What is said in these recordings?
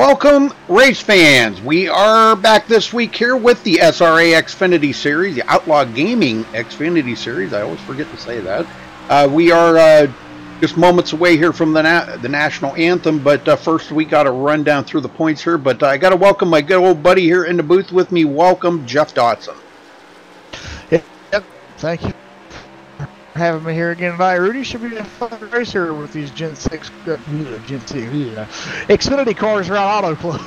Welcome, race fans. We are back this week here with the SRA Xfinity Series, the Outlaw Gaming Xfinity Series. I always forget to say that. We are just moments away here from the national anthem, but first we got to run down through the points here. But I got to welcome my good old buddy here in the booth with me. Welcome, Jeff Dotson. Yep, thank you for having me here again tonight. Rudy should be a fun racer with these Gen 6 Xfinity cars around Auto Club.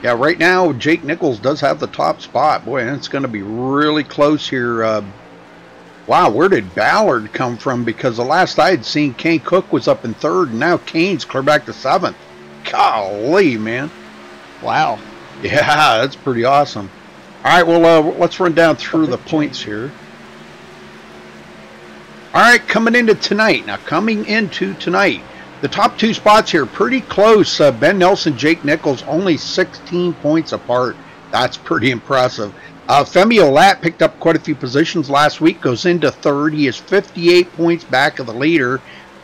Yeah, right now Jake Nichols does have the top spot. Boy, and it's going to be really close here. Wow, where did Ballard come from? Because the last I had seen, Kane Cook was up in third, and now Kane's clear back to seventh. Golly, man. Wow. Yeah, that's pretty awesome. All right, well, let's run down through the points here. All right, coming into tonight. Now, the top two spots here, pretty close. Ben Nelson, Jake Nichols, only 16 points apart. That's pretty impressive. Femi Olat picked up quite a few positions last week, goes into third. He is 58 points back of the leader.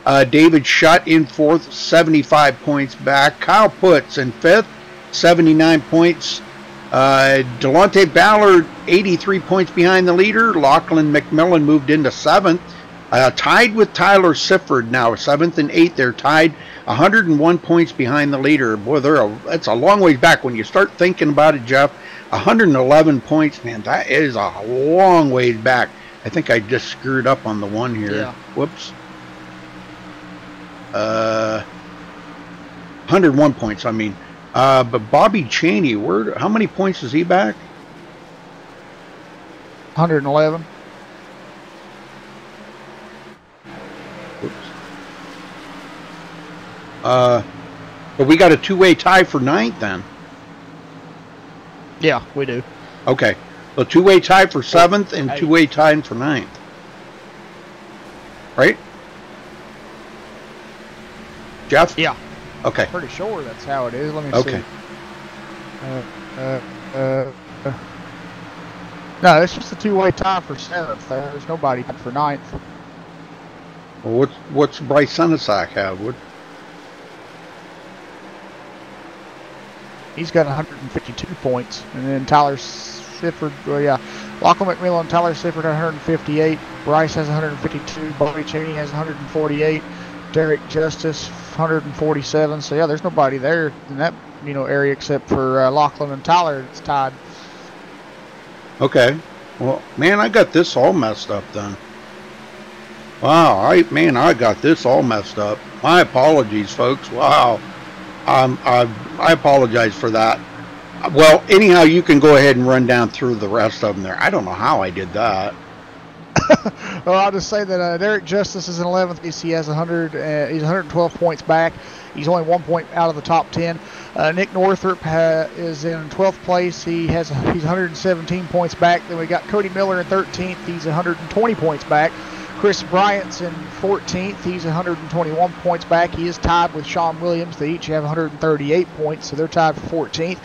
David Shutt in fourth, 75 points back. Kyle Putz in fifth, 79 points. Delonte Ballard, 83 points behind the leader. Lachlan McMillan moved into seventh. Tied with Tyler Sifford now, seventh and eighth. They're tied, 101 points behind the leader. Boy, that's a long ways back. When you start thinking about it, Jeff, 111 points, man, that is a long ways back. I think I just screwed up on the one here. Yeah. Whoops. 101 points, I mean. But Bobby Cheney, how many points is he back? 111. Whoops. But we got a two-way tie for ninth then. Yeah, we do. Okay. So two-way tie for seventh and two-way tie for ninth. Right? Jeff? Yeah. Okay. I'm pretty sure that's how it is. Let me see. No, it's just a two-way tie for seventh. There's nobody for ninth. Well, what's Bryce Senesac have? He's got 152 points, and then Tyler Sifford, well, yeah, Lachlan McMillan and Tyler Sifford 158. Bryce has 152. Bobby Cheney has 148. Derek Justice 147. So yeah, there's nobody there in that area except for Lachlan and Tyler. It's tied. Okay. Well, man, I got this all messed up then. Wow, I got this all messed up. My apologies, folks. Wow. I apologize for that. Well, anyhow, you can go ahead and run down through the rest of them there. I don't know how I did that. Well, I'll just say that Derek Justice is in 11th. He has 100. He's 112 points back. He's only 1 point out of the top 10. Nick Northrup is in 12th place. He's 117 points back. Then we got Cody Miller in 13th. He's 120 points back. Chris Bryant's in 14th. He's 121 points back. He is tied with Sean Williams. They each have 138 points, so they're tied for 14th.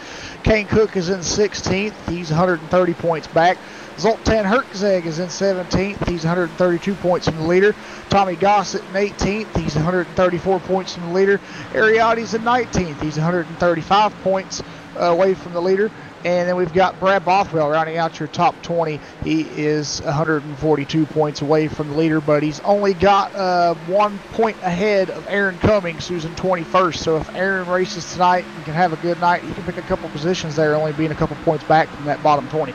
Kane Cook is in 16th. He's 130 points back. Zoltan Herczeg is in 17th. He's 132 points from the leader. Tommy Gossett in 18th. He's 134 points from the leader. Ariadne's in 19th. He's 135 points away from the leader. And then we've got Brad Bothwell rounding out your top 20. He is 142 points away from the leader, but he's only got 1 point ahead of Aaron Cummings, who's in 21st. So if Aaron races tonight and can have a good night, he can pick a couple positions there, only being a couple points back from that bottom 20.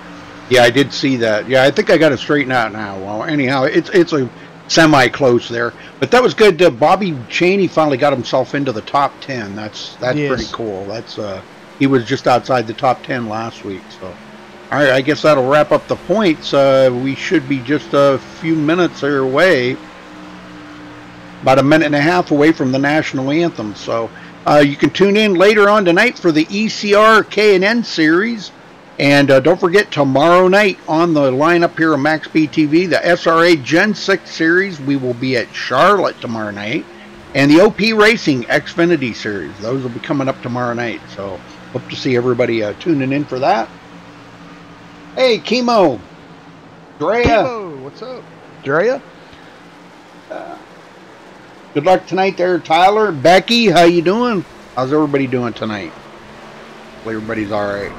Yeah, I did see that. Yeah, I think I got it straightened out now. Well, anyhow, it's a semi-close there. But that was good. Bobby Cheney finally got himself into the top 10. That's yes. Pretty cool. That's he was just outside the top 10 last week. So, all right, I guess that'll wrap up the points. We should be just a few minutes away, about a minute and a half away from the national anthem. So you can tune in later on tonight for the ECR K&N series. And don't forget, tomorrow night on the lineup here on MaxSpeedTV, the SRA Gen 6 series, we will be at Charlotte tomorrow night. And the OP Racing Xfinity series, those will be coming up tomorrow night. So hope to see everybody tuning in for that. Hey, Chemo. Drea. Chemo, what's up? Drea? Good luck tonight there, Tyler. Becky, how you doing? How's everybody doing tonight? Hopefully everybody's all right.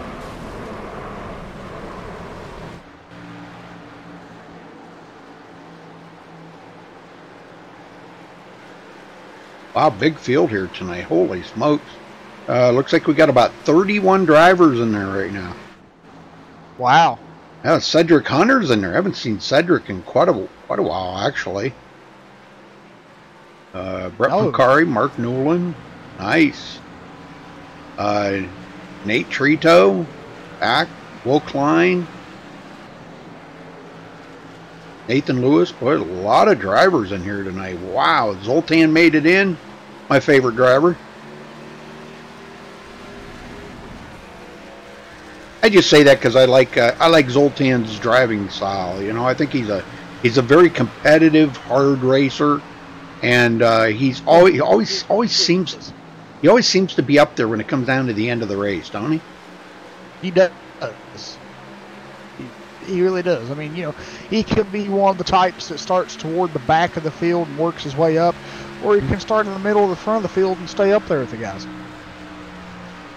Wow, big field here tonight. Holy smokes. Looks like we got about 31 drivers in there right now. Wow. Yeah, Cedric Hunter's in there. I haven't seen Cedric in quite a while, actually. Brett Macari, Mark Newland. Nice. Nate Trito. Back. Will Klein. Nathan Lewis. Boy, a lot of drivers in here tonight. Wow. Zoltan made it in. My favorite driver. I just say that because I like Zoltan's driving style. You know, I think he's a very competitive, hard racer, and he always seems to be up there when it comes down to the end of the race, don't he? He does. He really does. I mean, you know, he could be one of the types that starts toward the back of the field and works his way up, or he can start in the middle of the front of the field and stay up there with the guys.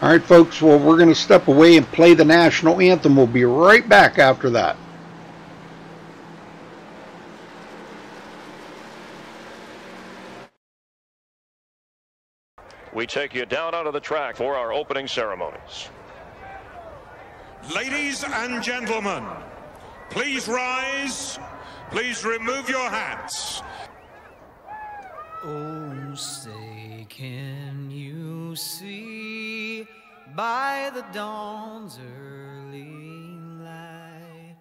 All right, folks, well, we're going to step away and play the national anthem. We'll be right back after that. We take you down onto the track for our opening ceremonies. Ladies and gentlemen, please rise. Please remove your hats. Oh, say, can you see by the dawn's early light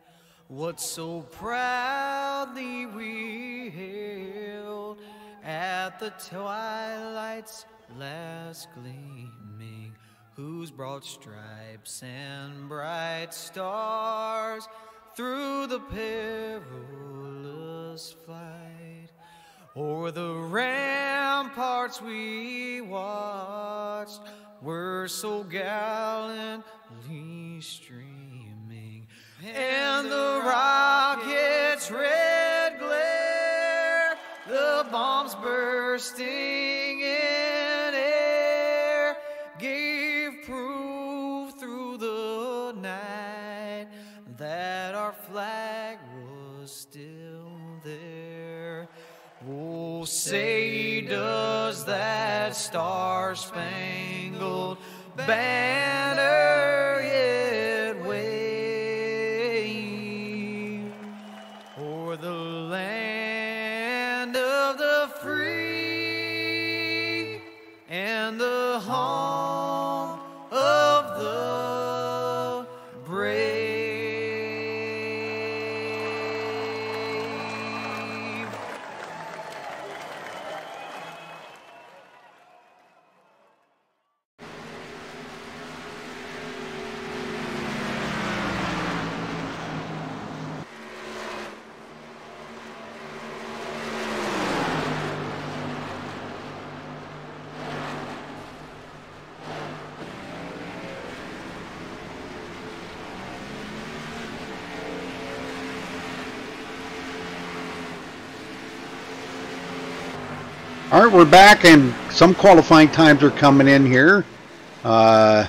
what so proudly we hailed at the twilight's last gleaming, whose broad stripes and bright stars through the perilous flight o'er the ramparts we watched were so gallantly streaming, and the rocket's red glare, the bombs bursting in air, gave proof through the night that our flag was still there. Oh, say, does that star-spangled banner yet wave o'er the land of the free and the home of the brave? All right, we're back, and some qualifying times are coming in here. And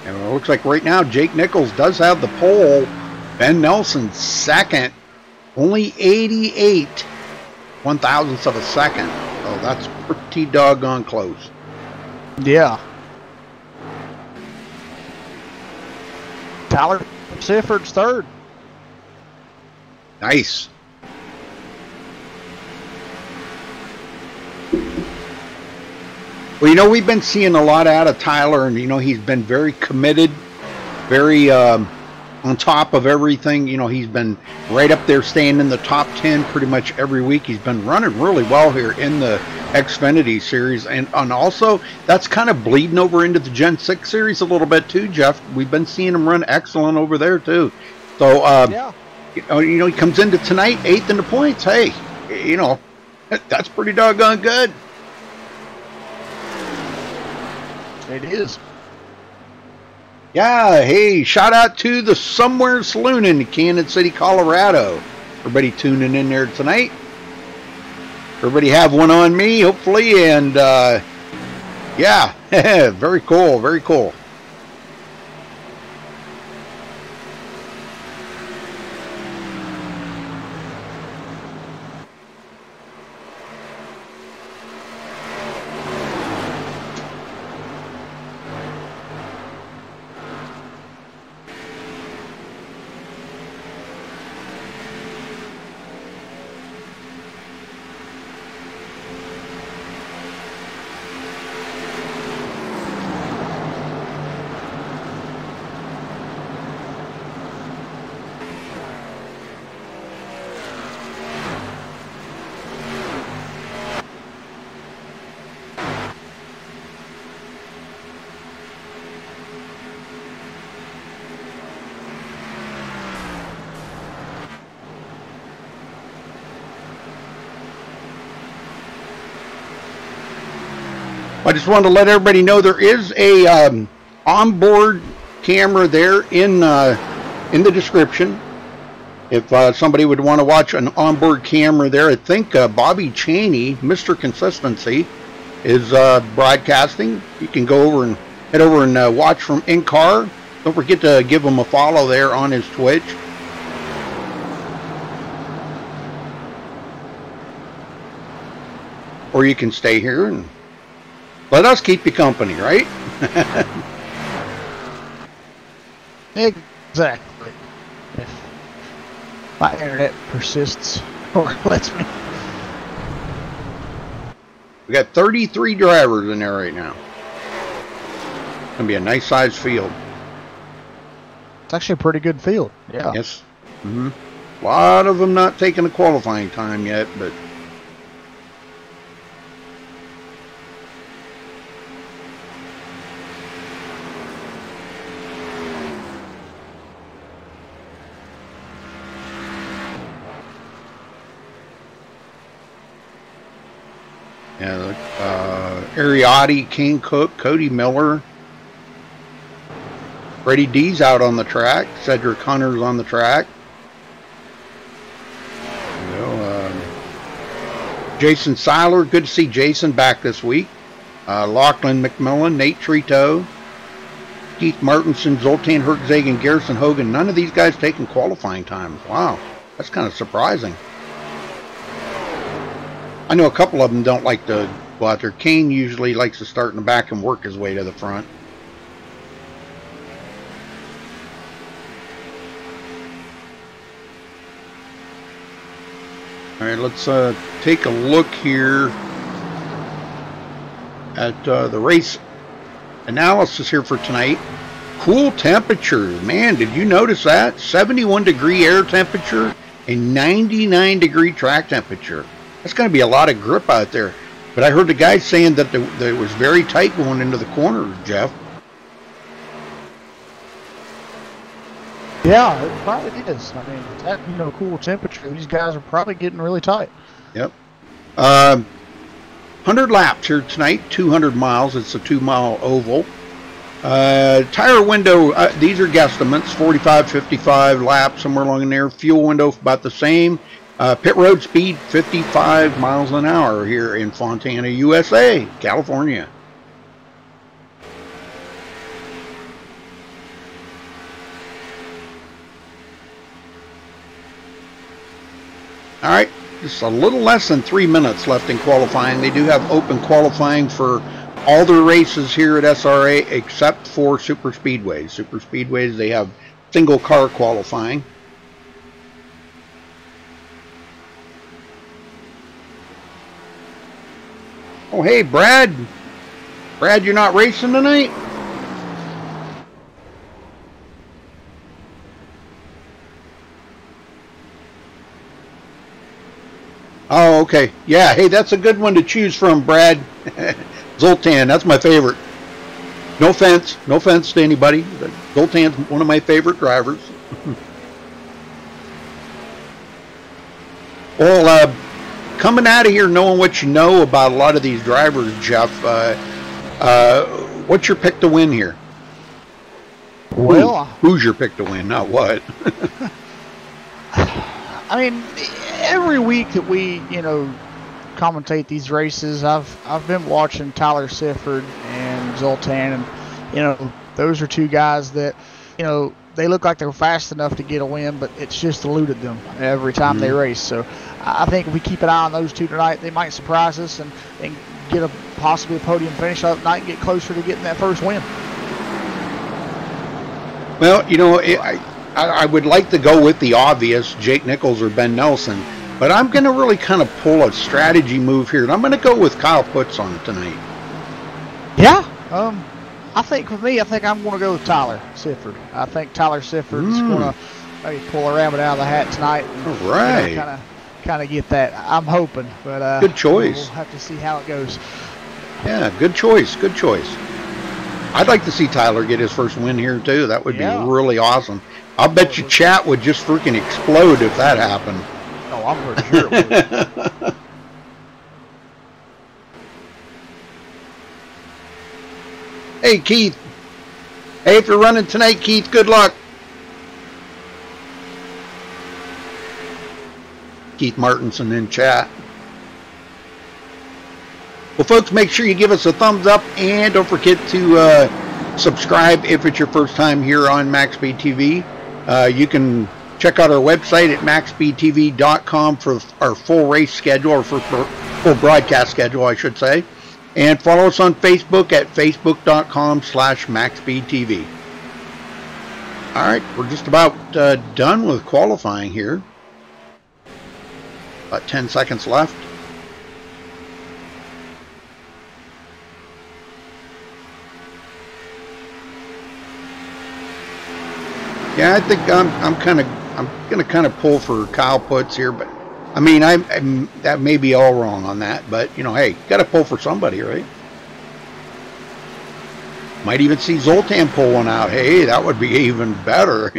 it looks like right now Jake Nichols does have the pole. Ben Nelson second, only 88 one-thousandths of a second. So that's pretty doggone close. Yeah. Tyler Sifford's third. Nice. Well, you know, we've been seeing a lot out of Tyler, and, you know, he's been very committed, very on top of everything. You know, he's been right up there staying in the top 10 pretty much every week. He's been running really well here in the Xfinity series, and also that's kind of bleeding over into the Gen 6 series a little bit too, Jeff. We've been seeing him run excellent over there too. So, yeah. You know, he comes into tonight 8th in the points. Hey, you know, that's pretty doggone good. It is. Yeah, hey, shout out to the Somewhere Saloon in Kansas City, Colorado. everybody tuning in there tonight. Everybody have one on me, hopefully, and yeah, very cool, very cool. I just wanted to let everybody know there is a onboard camera there in the description. If somebody would want to watch an onboard camera there, I think Bobby Cheney, Mr. Consistency, is broadcasting. You can go over and head over and watch from in-car. Don't forget to give him a follow there on his Twitch. Or you can stay here and let us keep you company, right? Exactly. If my internet persists or lets me. We got 33 drivers in there right now. It's gonna be a nice sized field. It's actually a pretty good field. Yeah. Yes. A lot of them not taking the qualifying time yet, but Ariotti, King Cook, Cody Miller, Freddie D's out on the track, Cedric Hunter's on the track. Jason Seiler, good to see Jason back this week. Lachlan McMillan, Nate Trito, Keith Martinson, Zoltan Hertzeg, and Garrison Hogan. None of these guys taking qualifying times. Wow, that's kind of surprising. I know a couple of them don't like to go out there. Kane usually likes to start in the back and work his way to the front. All right, let's take a look here at the race analysis here for tonight. Cool temperatures, man, did you notice that? 71 degree air temperature and 99 degree track temperature. That's going to be a lot of grip out there. But I heard the guys saying that it was very tight going into the corners, Jeff. Yeah, it probably is. I mean, that, cool temperature, these guys are probably getting really tight. Yep. 100 laps here tonight, 200 miles. It's a 2-mile oval. Tire window, these are guesstimates, 45, 55 laps, somewhere along in there. Fuel window about the same. Pit road speed 55 miles an hour here in Fontana, USA, California. All right, just a little less than 3 minutes left in qualifying. They do have open qualifying for all their races here at SRA except for super speedways. Super speedways, they have single car qualifying. Oh, hey, Brad. Brad, you're not racing tonight? Oh, okay. Yeah, hey, that's a good one to choose from, Brad. Zoltan, that's my favorite. No offense to anybody, but Zoltan's one of my favorite drivers. Well, coming out of here knowing what you know about a lot of these drivers, Jeff, what's your pick to win here? Well, who's your pick to win, not what? I mean, every week that we, commentate these races, I've been watching Tyler Sifford and Zoltan, and those are two guys that, they look like they're fast enough to get a win, but it's just eluded them every time they race. So I think if we keep an eye on those two tonight, they might surprise us and get possibly a podium finish up night and get closer to getting that first win. Well, I would like to go with the obvious, Jake Nichols or Ben Nelson, but I'm going to really kind of pull a strategy move here, and I'm going to go with Kyle Putz on tonight. Yeah, I think I'm going to go with Tyler Sifford. I think Tyler Sifford's going to maybe pull a rabbit out of the hat tonight. And, all right. Kind of get that. I'm hoping, but good choice. We'll have to see how it goes. Yeah, good choice. Good choice. I'd like to see Tyler get his first win here too. That would be really awesome. I'll bet you chat would just freaking explode if that happened. Oh, I'm pretty sure it would. Hey, Keith. Hey, if you're running tonight, Keith, good luck. Keith Martinson in chat. Well, folks, make sure you give us a thumbs up, and don't forget to subscribe if it's your first time here on MaxSpeedTV. You can check out our website at MaxSpeedTV.com for our full race schedule, or for full broadcast schedule, I should say. And follow us on Facebook at Facebook.com/MaxSpeedTV. All right, we're just about done with qualifying here. About 10 seconds left. Yeah, I think I'm gonna kind of pull for Kyle Putz here, but I mean, that may be all wrong on that, but hey, got to pull for somebody, right? Might even see Zoltan pull one out. Hey, that would be even better,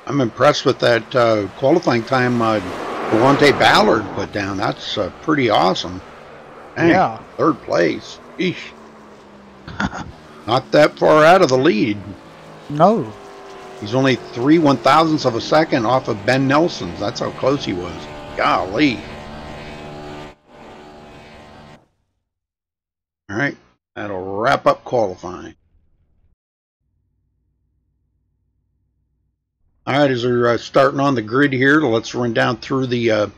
I'm impressed with that qualifying time Delonte Ballard put down. That's pretty awesome. Dang, yeah. Third place. Eesh. Not that far out of the lead. No. He's only 3/1000ths of a second off of Ben Nelson's. That's how close he was. Golly. All right. That'll wrap up qualifying. All right, as we're starting on the grid here, let's run down through the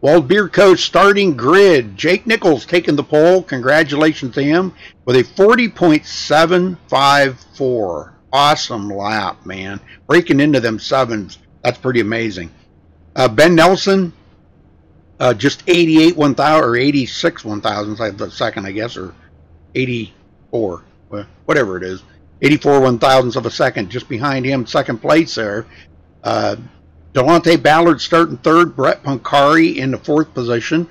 Wild Beer Coach starting grid. Jake Nichols taking the pole. Congratulations to him with a 40.754. Awesome lap, man. Breaking into them sevens. That's pretty amazing. Ben Nelson, just 88/1000 or 86/1000 of a second, I guess, or 84, whatever it is. 84/1000 of a second, just behind him, second place there. Delonte Ballard starting third, Brett Pancari in the fourth position.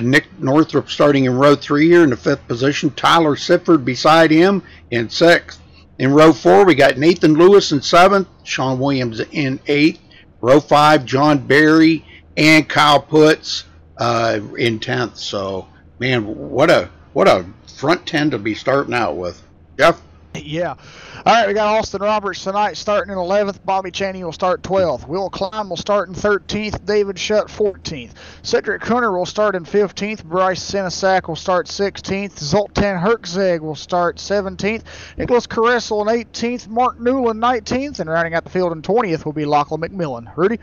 Nick Northrup starting in row 3 here in the 5th position. Tyler Sifford beside him in 6th. In row 4, we got Nathan Lewis in 7th, Sean Williams in 8th. Row 5, John Barry and Kyle Putz in 10th. So, man, what a front 10 to be starting out with. Jeff? Yeah. All right, we got Austin Roberts tonight starting in 11th. Bobby Chaney will start 12th. Will Klein will start in 13th. David Shutt 14th. Cedric Hunter will start in 15th. Bryce Senesac will start 16th. Zoltan Herkzeg will start 17th. Nicholas Caressel in 18th. Mark Newland 19th. And rounding out the field in 20th will be Lachlan McMillan. Rudy?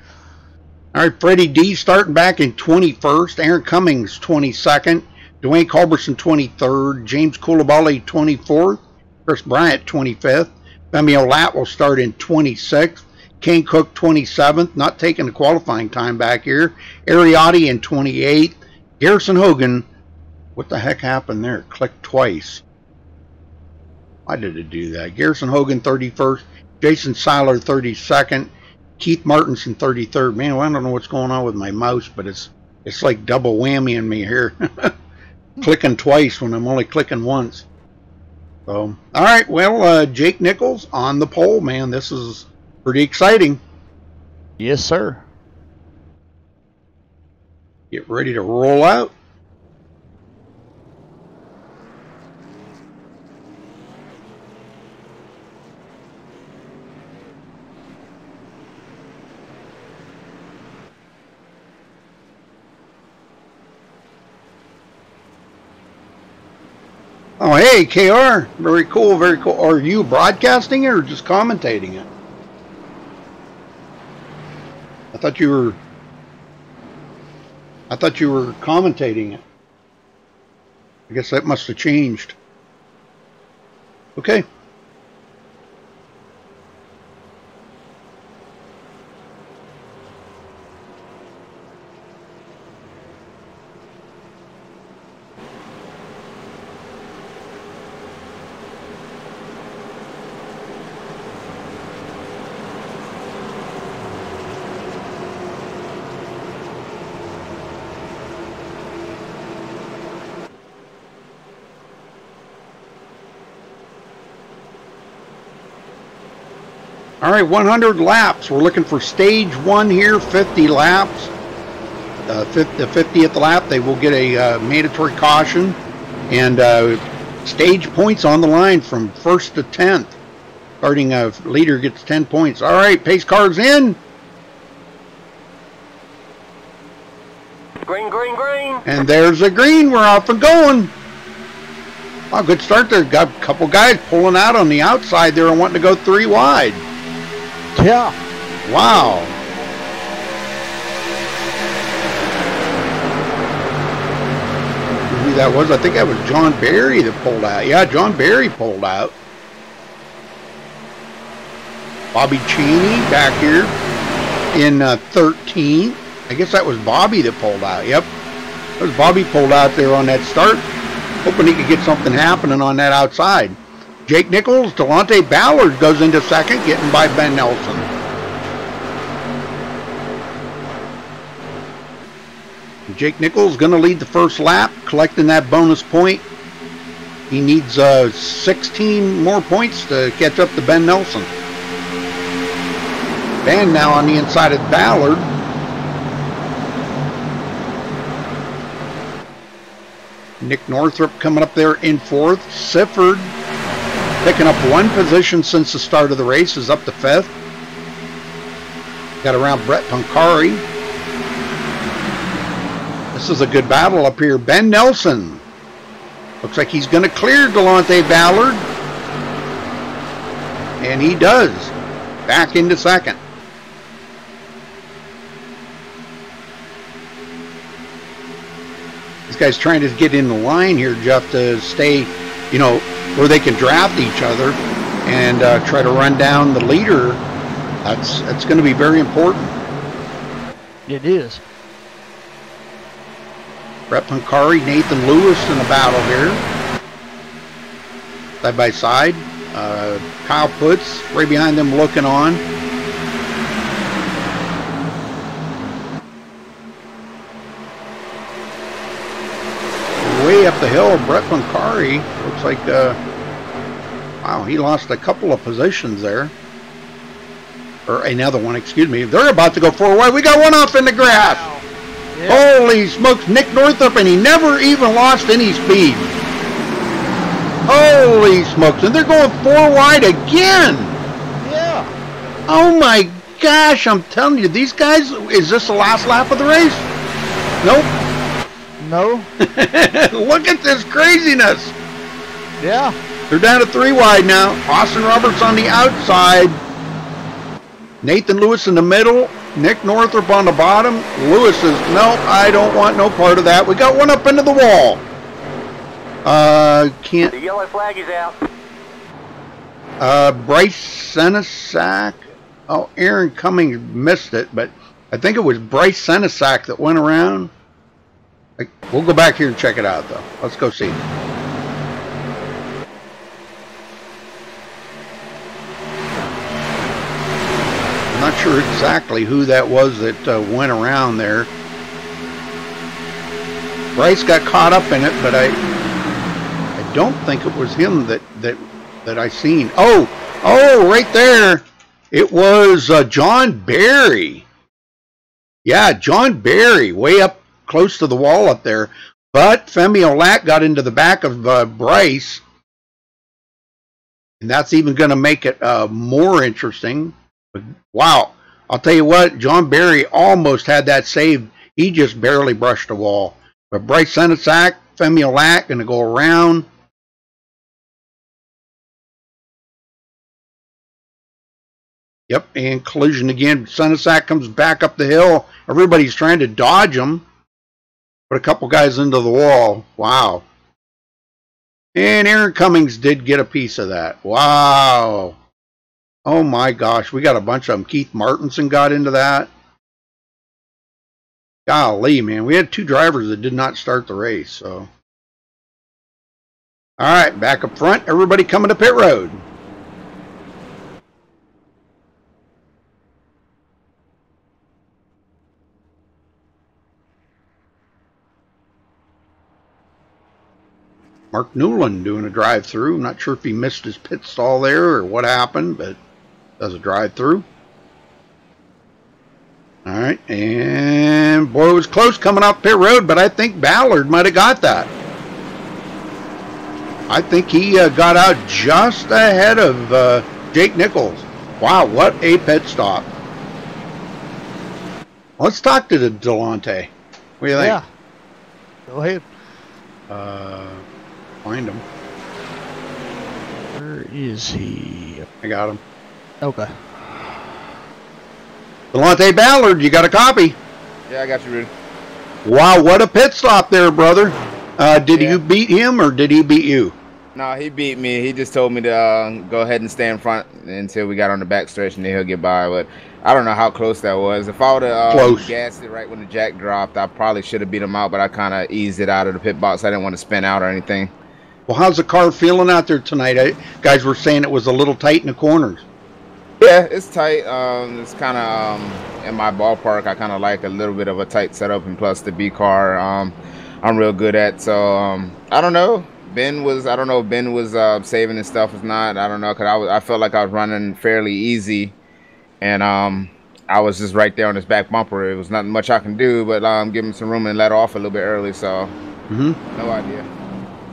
All right, Freddie D starting back in 21st. Aaron Cummings 22nd. Dwayne Culberson 23rd. James Coulibaly 24th. Chris Bryant 25th. Femi Olat will start in 26th. Kane Cook 27th, not taking the qualifying time back here. Ariotti in 28th. Garrison Hogan, what the heck happened there? It clicked twice. Why did it do that? Garrison Hogan 31st. Jason Seiler 32nd. Keith Martinson 33rd. Man, well, I don't know what's going on with my mouse, but it's It's like double whammying me here. Clicking twice when I'm only clicking once. So, all right, well, Jake Nichols on the pole, man. This is pretty exciting. Yes, sir. Get ready to roll out. Oh, hey, KR. Very cool, very cool. Are you broadcasting it or just commentating it? I thought you were commentating it. I guess that must have changed. Okay. All right, 100 laps. We're looking for stage 1 here, 50 laps. The 50th lap, they will get a mandatory caution. And stage points on the line from 1st to 10th. Starting leader gets 10 points. All right, pace cars in. Green, green, green. And there's a green. We're off and going. Oh, good start there. Got a couple guys pulling out on the outside there and wanting to go 3 wide. Yeah. Wow. Who that was? I think that was John Barry that pulled out. Yeah, John Barry pulled out. Bobby Cheney back here in 13. I guess that was Bobby that pulled out. Yep. That was Bobby pulled out there on that start. Hoping he could get something happening on that outside. Jake Nichols, Delonte Ballard goes into second, getting by Ben Nelson. Jake Nichols going to lead the first lap, collecting that bonus point. He needs 16 more points to catch up to Ben Nelson. Ben now on the inside of Ballard. Nick Northrup coming up there in 4th. Sifford picking up 1 position since the start of the race, is up to 5th. Got around Brett Pancari. This is a good battle up here. Ben Nelson. Looks like he's going to clear Delonte Ballard. And he does. Back into second. This guy's trying to get in the line here, Jeff, to stay, you know, where they can draft each other and try to run down the leader. That's going to be very important. It is. Brett Pancari, Nathan Lewis in the battle here. Side by side. Kyle Putz right behind them looking on. Way up the hill, Brett Pancari looks like, wow, he lost a couple of positions there. Or another one, excuse me. They're about to go 4 wide. We got one off in the grass. Wow. Yeah. Holy smokes, Nick Northrup, and he never even lost any speed. Holy smokes, and they're going 4 wide again. Yeah. Oh my gosh, I'm telling you, these guys, is this the last lap of the race? Nope. No. Look at this craziness. Yeah. They're down to 3 wide now. Austin Roberts on the outside. Nathan Lewis in the middle. Nick Northrup on the bottom. Lewis says, no, I don't want no part of that. We got one up into the wall. Can't. The yellow flag is out. Bryce Senesac. Oh, Aaron Cummings missed it, but I think it was Bryce Senesac that went around. We'll go back here and check it out, though. Let's go see. I'm not sure exactly who that was that went around there. Bryce got caught up in it, but I don't think it was him that I seen. Oh, right there. It was John Barry. Yeah, John Barry, way up close to the wall up there. But Femi Olac got into the back of Bryce. And that's even going to make it more interesting. But, wow. I'll tell you what, John Barry almost had that saved. He just barely brushed the wall. But Bryce Senesac, Femi Olac, going to go around. Yep, and collision again. Senesac comes back up the hill. Everybody's trying to dodge him. Put a couple guys into the wall. Wow. And Aaron Cummings did get a piece of that. Wow. Oh my gosh, we got a bunch of them. Keith Martinson got into that. Golly, man. We had 2 drivers that did not start the race. So, all right, back up front. Everybody coming to pit road. Mark Newland doing a drive-through. I'm not sure if he missed his pit stall there or what happened, but does a drive-through. All right, and boy, it was close coming off pit road, but I think Ballard might have got that. I think he got out just ahead of Jake Nichols. Wow, what a pit stop. Let's talk to the Delonte. What do you think? Yeah. Go ahead. Find him. Where is he? I got him. Okay. Delonte Ballard, you got a copy? Yeah, I got you, Rudy. Wow, what a pit stop there, brother. Did you beat him or did he beat you? No, he beat me. He just told me to go ahead and stay in front until we got on the back stretch and then he'll get by. But I don't know how close that was. If I would have gassed it right when the jack dropped, I probably should have beat him out, but I kind of eased it out of the pit box. I didn't want to spin out or anything. Well, how's the car feeling out there tonight? Guys were saying it was a little tight in the corners. Yeah, it's tight. It's kind of in my ballpark. I kind of like a little bit of a tight setup, and plus the B car I'm real good at. So I don't know. I don't know if Ben was saving his stuff or not. I don't know, because I felt like I was running fairly easy, and I was just right there on his back bumper. It was nothing much I can do, but give him some room and let off a little bit early. So no idea.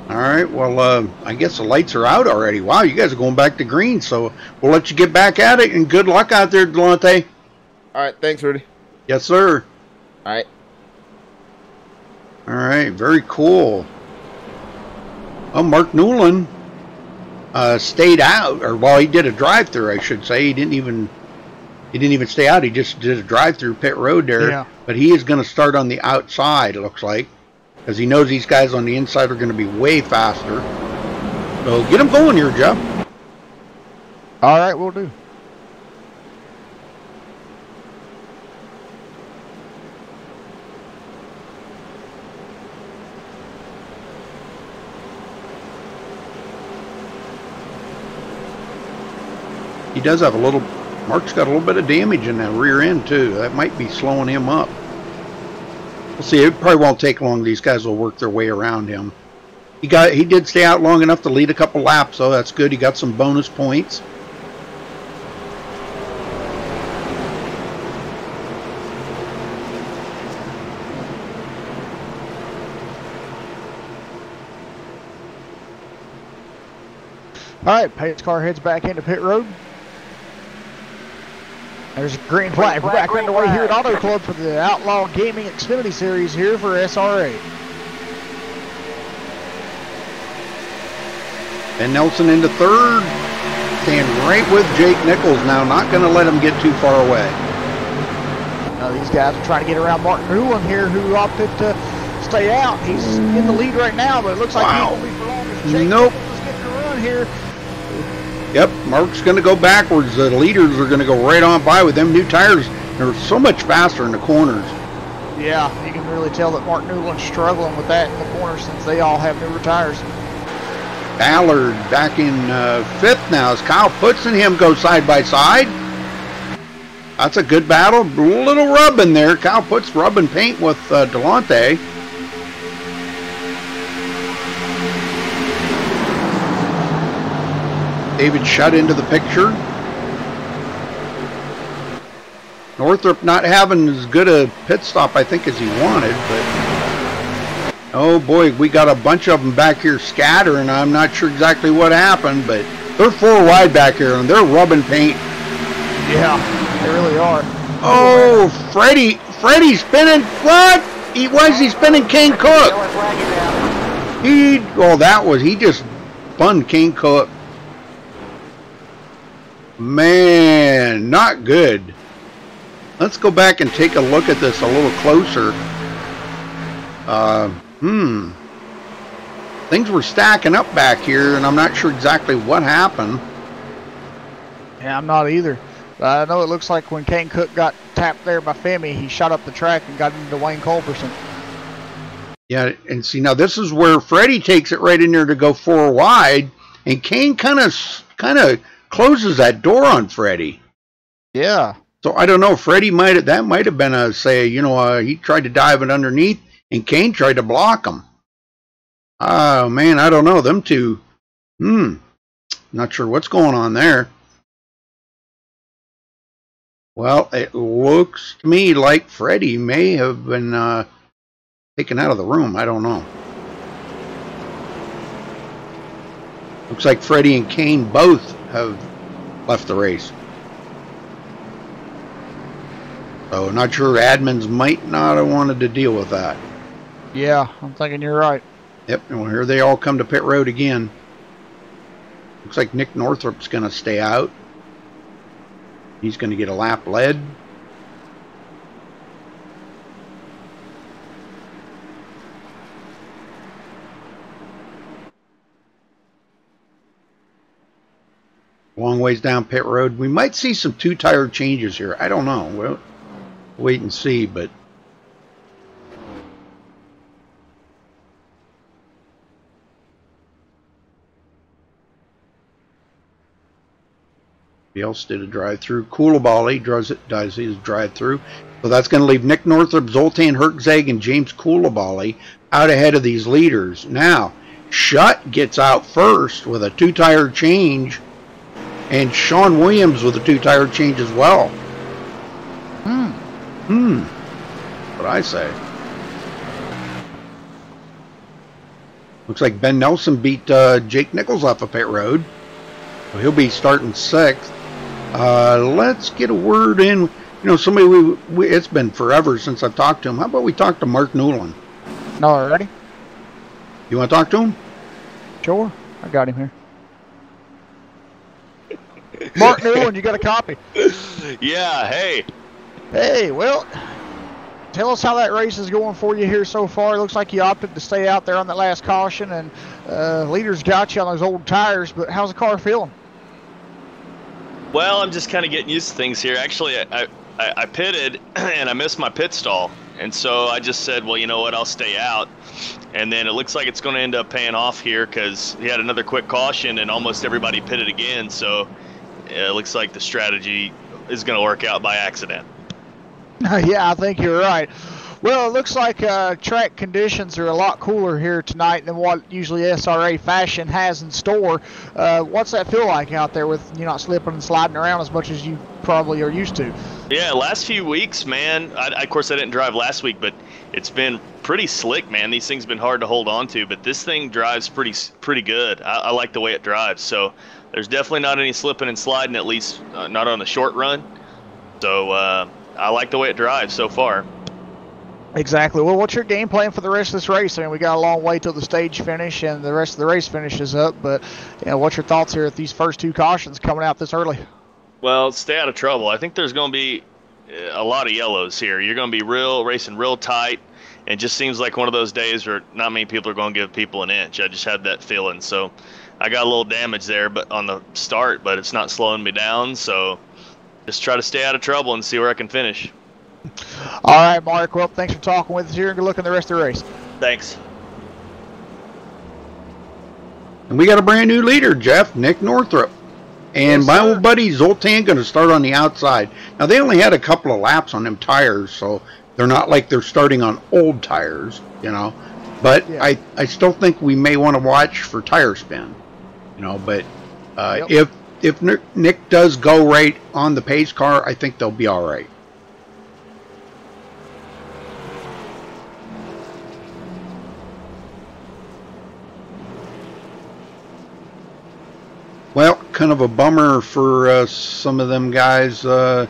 All right, well, I guess the lights are out already. Wow, you guys are going back to green, so we'll let you get back at it, and good luck out there, Delonte. All right, thanks, Rudy. Yes, sir. All right. All right, very cool. Oh, Mark Newland stayed out, or well, he did a drive-through, I should say. He didn't even stay out. He just did a drive-through pit road there. Yeah. But he is going to start on the outside, it looks like, because he knows these guys on the inside are going to be way faster. So get him going here, Jeff. All right, we'll do. He does have a little, Mark's got a little bit of damage in that rear end too. That might be slowing him up. We'll see. It probably won't take long. These guys will work their way around him. He did stay out long enough to lead a couple laps, so that's good. He got some bonus points. All right, Pace car heads back into pit road. There's a green flag. We're back underway here at Auto Club for the Outlaw Gaming Xfinity Series here for SRA. Ben Nelson into third. Staying right with Jake Nichols now. Not going to let him get too far away. Now these guys are trying to get around Martin Newland here, who opted to stay out. He's in the lead right now, but it looks like he won't be for long. As Jake Nichols is getting a run here. Yep, Mark's going to go backwards. The leaders are going to go right on by with them new tires. They're so much faster in the corners. Yeah, you can really tell that Mark Newland's struggling with that in the corners since they all have newer tires. Ballard back in fifth now as Kyle Putz and him go side by side. That's a good battle. A little rubbing there. Kyle Putz rubbing paint with Delonte. David Shutt into the picture. Northrup not having as good a pit stop, I think, as he wanted, but oh boy, we got a bunch of them back here scattering. I'm not sure exactly what happened, but they're 4 wide back here and they're rubbing paint. Yeah, they really are. Oh, Freddie spinning. What? Why is he spinning Kane Cook? He just spun Kane Cook. Man, not good. Let's go back and take a look at this a little closer. Things were stacking up back here, and I'm not sure exactly what happened. Yeah, I'm not either. I know it looks like when Kane Cook got tapped there by Femi, he shot up the track and got into Wayne Culberson. Yeah, and see, now this is where Freddie takes it right in there to go 4 wide, and Kane kind of closes that door on Freddie. Yeah. So I don't know. Freddie that might have been a he tried to dive it underneath, and Kane tried to block him. Oh man, I don't know. Them two. Not sure what's going on there. Well, it looks to me like Freddie may have been taken out of the room. I don't know. Looks like Freddie and Kane both have left the race. So not sure admins might not have wanted to deal with that. Yeah, I'm thinking you're right. Yep, and here they all come to pit road again. Looks like Nick Northrup's going to stay out. He's going to get a lap led. Long ways down pit road. We might see some 2-tire changes here. I don't know. We'll wait and see, but else did a drive-through. Coulibaly does his drive-through. So that's going to leave Nick Northrup, Zoltan Herczeg, and James Coulibaly out ahead of these leaders. Now, Shutt gets out first with a 2-tire change, and Sean Williams with a 2-tire change as well. What I say. Looks like Ben Nelson beat Jake Nichols off of pit road. So he'll be starting 6th. Let's get a word in. You know, somebody it's been forever since I've talked to him. How about we talk to Mark Newland? No, already. You want to talk to him? Sure, I got him here. Mark Newland, you got a copy? Yeah. Hey, well, tell us how that race is going for you here so far. It looks like you opted to stay out there on that last caution, and leaders got you on those old tires, but how's the car feeling? Well, I'm just kind of getting used to things here. Actually, I pitted, and I missed my pit stall. And so I just said, well, you know what, I'll stay out. And then it looks like it's going to end up paying off here because he had another quick caution, and almost everybody pitted again. So it looks like the strategy is going to work out by accident. Yeah, I think you're right. Well, it looks like track conditions are a lot cooler here tonight than what usually SRA Fashion has in store. What's that feel like out there with you not slipping and sliding around as much as you probably are used to? Yeah, last few weeks, man. Of course, I didn't drive last week, but it's been pretty slick, man. These things been hard to hold on to, but this thing drives pretty good. I like the way it drives. So there's definitely not any slipping and sliding, at least not on the short run. So I like the way it drives so far. Exactly. Well, what's your game plan for the rest of this race? I mean, we got a long way till the stage finish and the rest of the race finishes up, but you know, what's your thoughts here at these first 2 cautions coming out this early? Well, stay out of trouble. I think there's going to be a lot of yellows here. You're going to be racing real tight, and it just seems like one of those days where not many people are going to give people an inch. I just had that feeling. So I got a little damage there but on the start, but it's not slowing me down. So just try to stay out of trouble and see where I can finish. All right, Mark. Well, thanks for talking with us here, and good luck in the rest of the race. Thanks. And we got a brand new leader, Jeff, Nick Northrup. And Yes, my sir. old buddy Zoltan going to start on the outside. Now, they only had a couple of laps on them tires, so they're not like they're starting on old tires, you know. But Yeah. I still think we may want to watch for tire spin, you know. But If Nick does go right on the pace car, I think they'll be all right. Well, kind of a bummer for some of them guys. Well,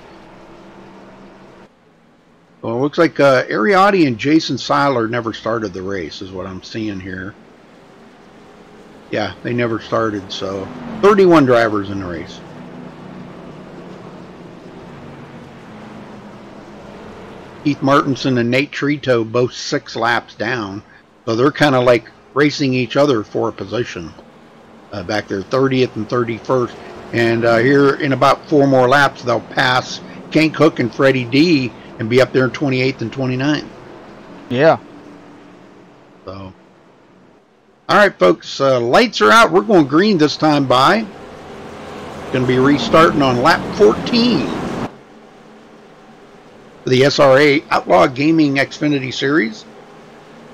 it looks like Ariotti and Jason Seiler never started the race, is what I'm seeing here. Yeah, they never started, so 31 drivers in the race. Keith Martinson and Nate Trito both 6 laps down, so they're kind of like racing each other for a position. Back there, 30th and 31st. And here in about 4 more laps, they'll pass Ken Cook and Freddie D and be up there in 28th and 29th. Yeah. So, all right, folks, lights are out. We're going green this time by. Going to be restarting on lap 14 for the SRA Outlaw Gaming Xfinity Series.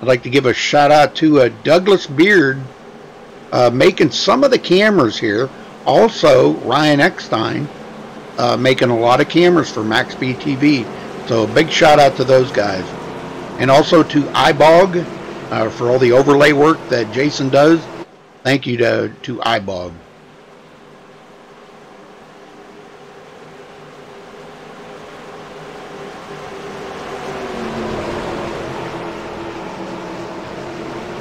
I'd like to give a shout out to Douglas Beard, making some of the cameras here. Also, Ryan Eckstein making a lot of cameras for MaxSpeedTV. So, big shout out to those guys. And also to iBog for all the overlay work that Jason does. Thank you to iBog.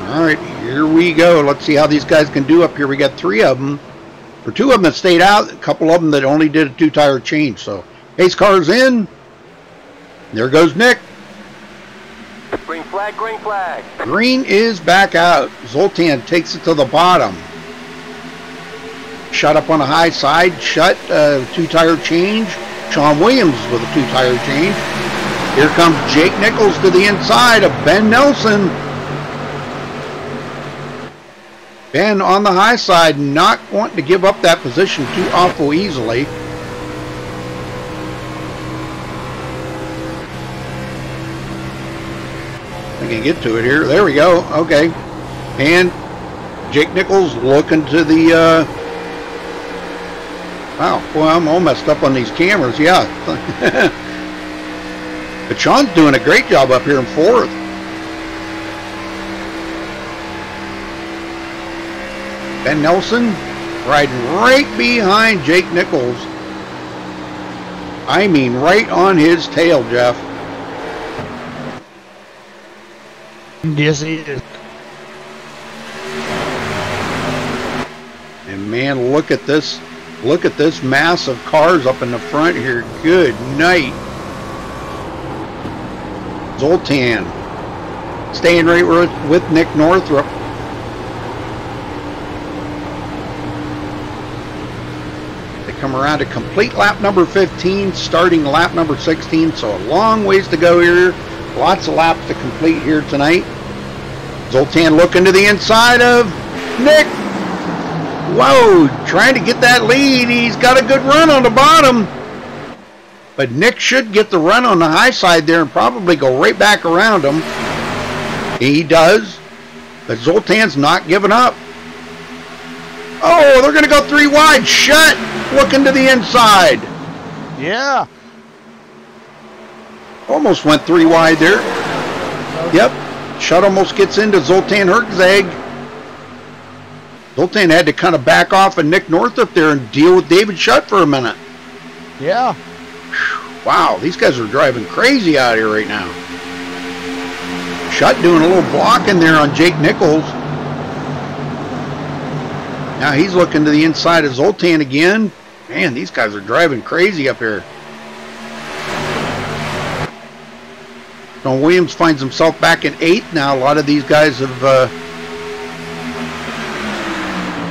All right, here we go. Let's see how these guys can do up here. We got 3 of them. For 2 of them that stayed out, a couple of them that only did a 2-tire change. So, pace car's in. There goes Nick. Green flag, green flag. Green is back out. Zoltan takes it to the bottom. Shut up on the high side. Shut, 2-tire change. Sean Williams with a 2-tire change. Here comes Jake Nichols to the inside of Ben Nelson. Ben on the high side, not wanting to give up that position too awful easily. I can get to it here. There we go. Okay. And Jake Nichols looking to the... wow. Boy, I'm all messed up on these cameras. Yeah. But Sean's doing a great job up here in 4th. Ben Nelson riding right behind Jake Nichols. I mean, right on his tail, Jeff. Yes, he is. And man, look at this. Look at this mass of cars up in the front here. Good night. Zoltan staying right with Nick Northrup. Come around to complete lap number 15, starting lap number 16, so a long ways to go here. Lots of laps to complete here tonight. Zoltan looking to the inside of Nick. Whoa, trying to get that lead. He's got a good run on the bottom. But Nick should get the run on the high side there and probably go right back around him. He does, but Zoltan's not giving up. Oh, they're going to go 3 wide. Shut. Looking to the inside. Yeah. Almost went 3 wide there. Yep. Shut almost gets into Zoltan Herczeg. Zoltan had to kind of back off of Nick Northup there and deal with David Shutt for a minute. Yeah. Wow, these guys are driving crazy out here right now. Shutt doing a little blocking there on Jake Nichols. Now he's looking to the inside of Zoltan again. Man, these guys are driving crazy up here. Sean Williams finds himself back in 8th now. A lot of these guys have...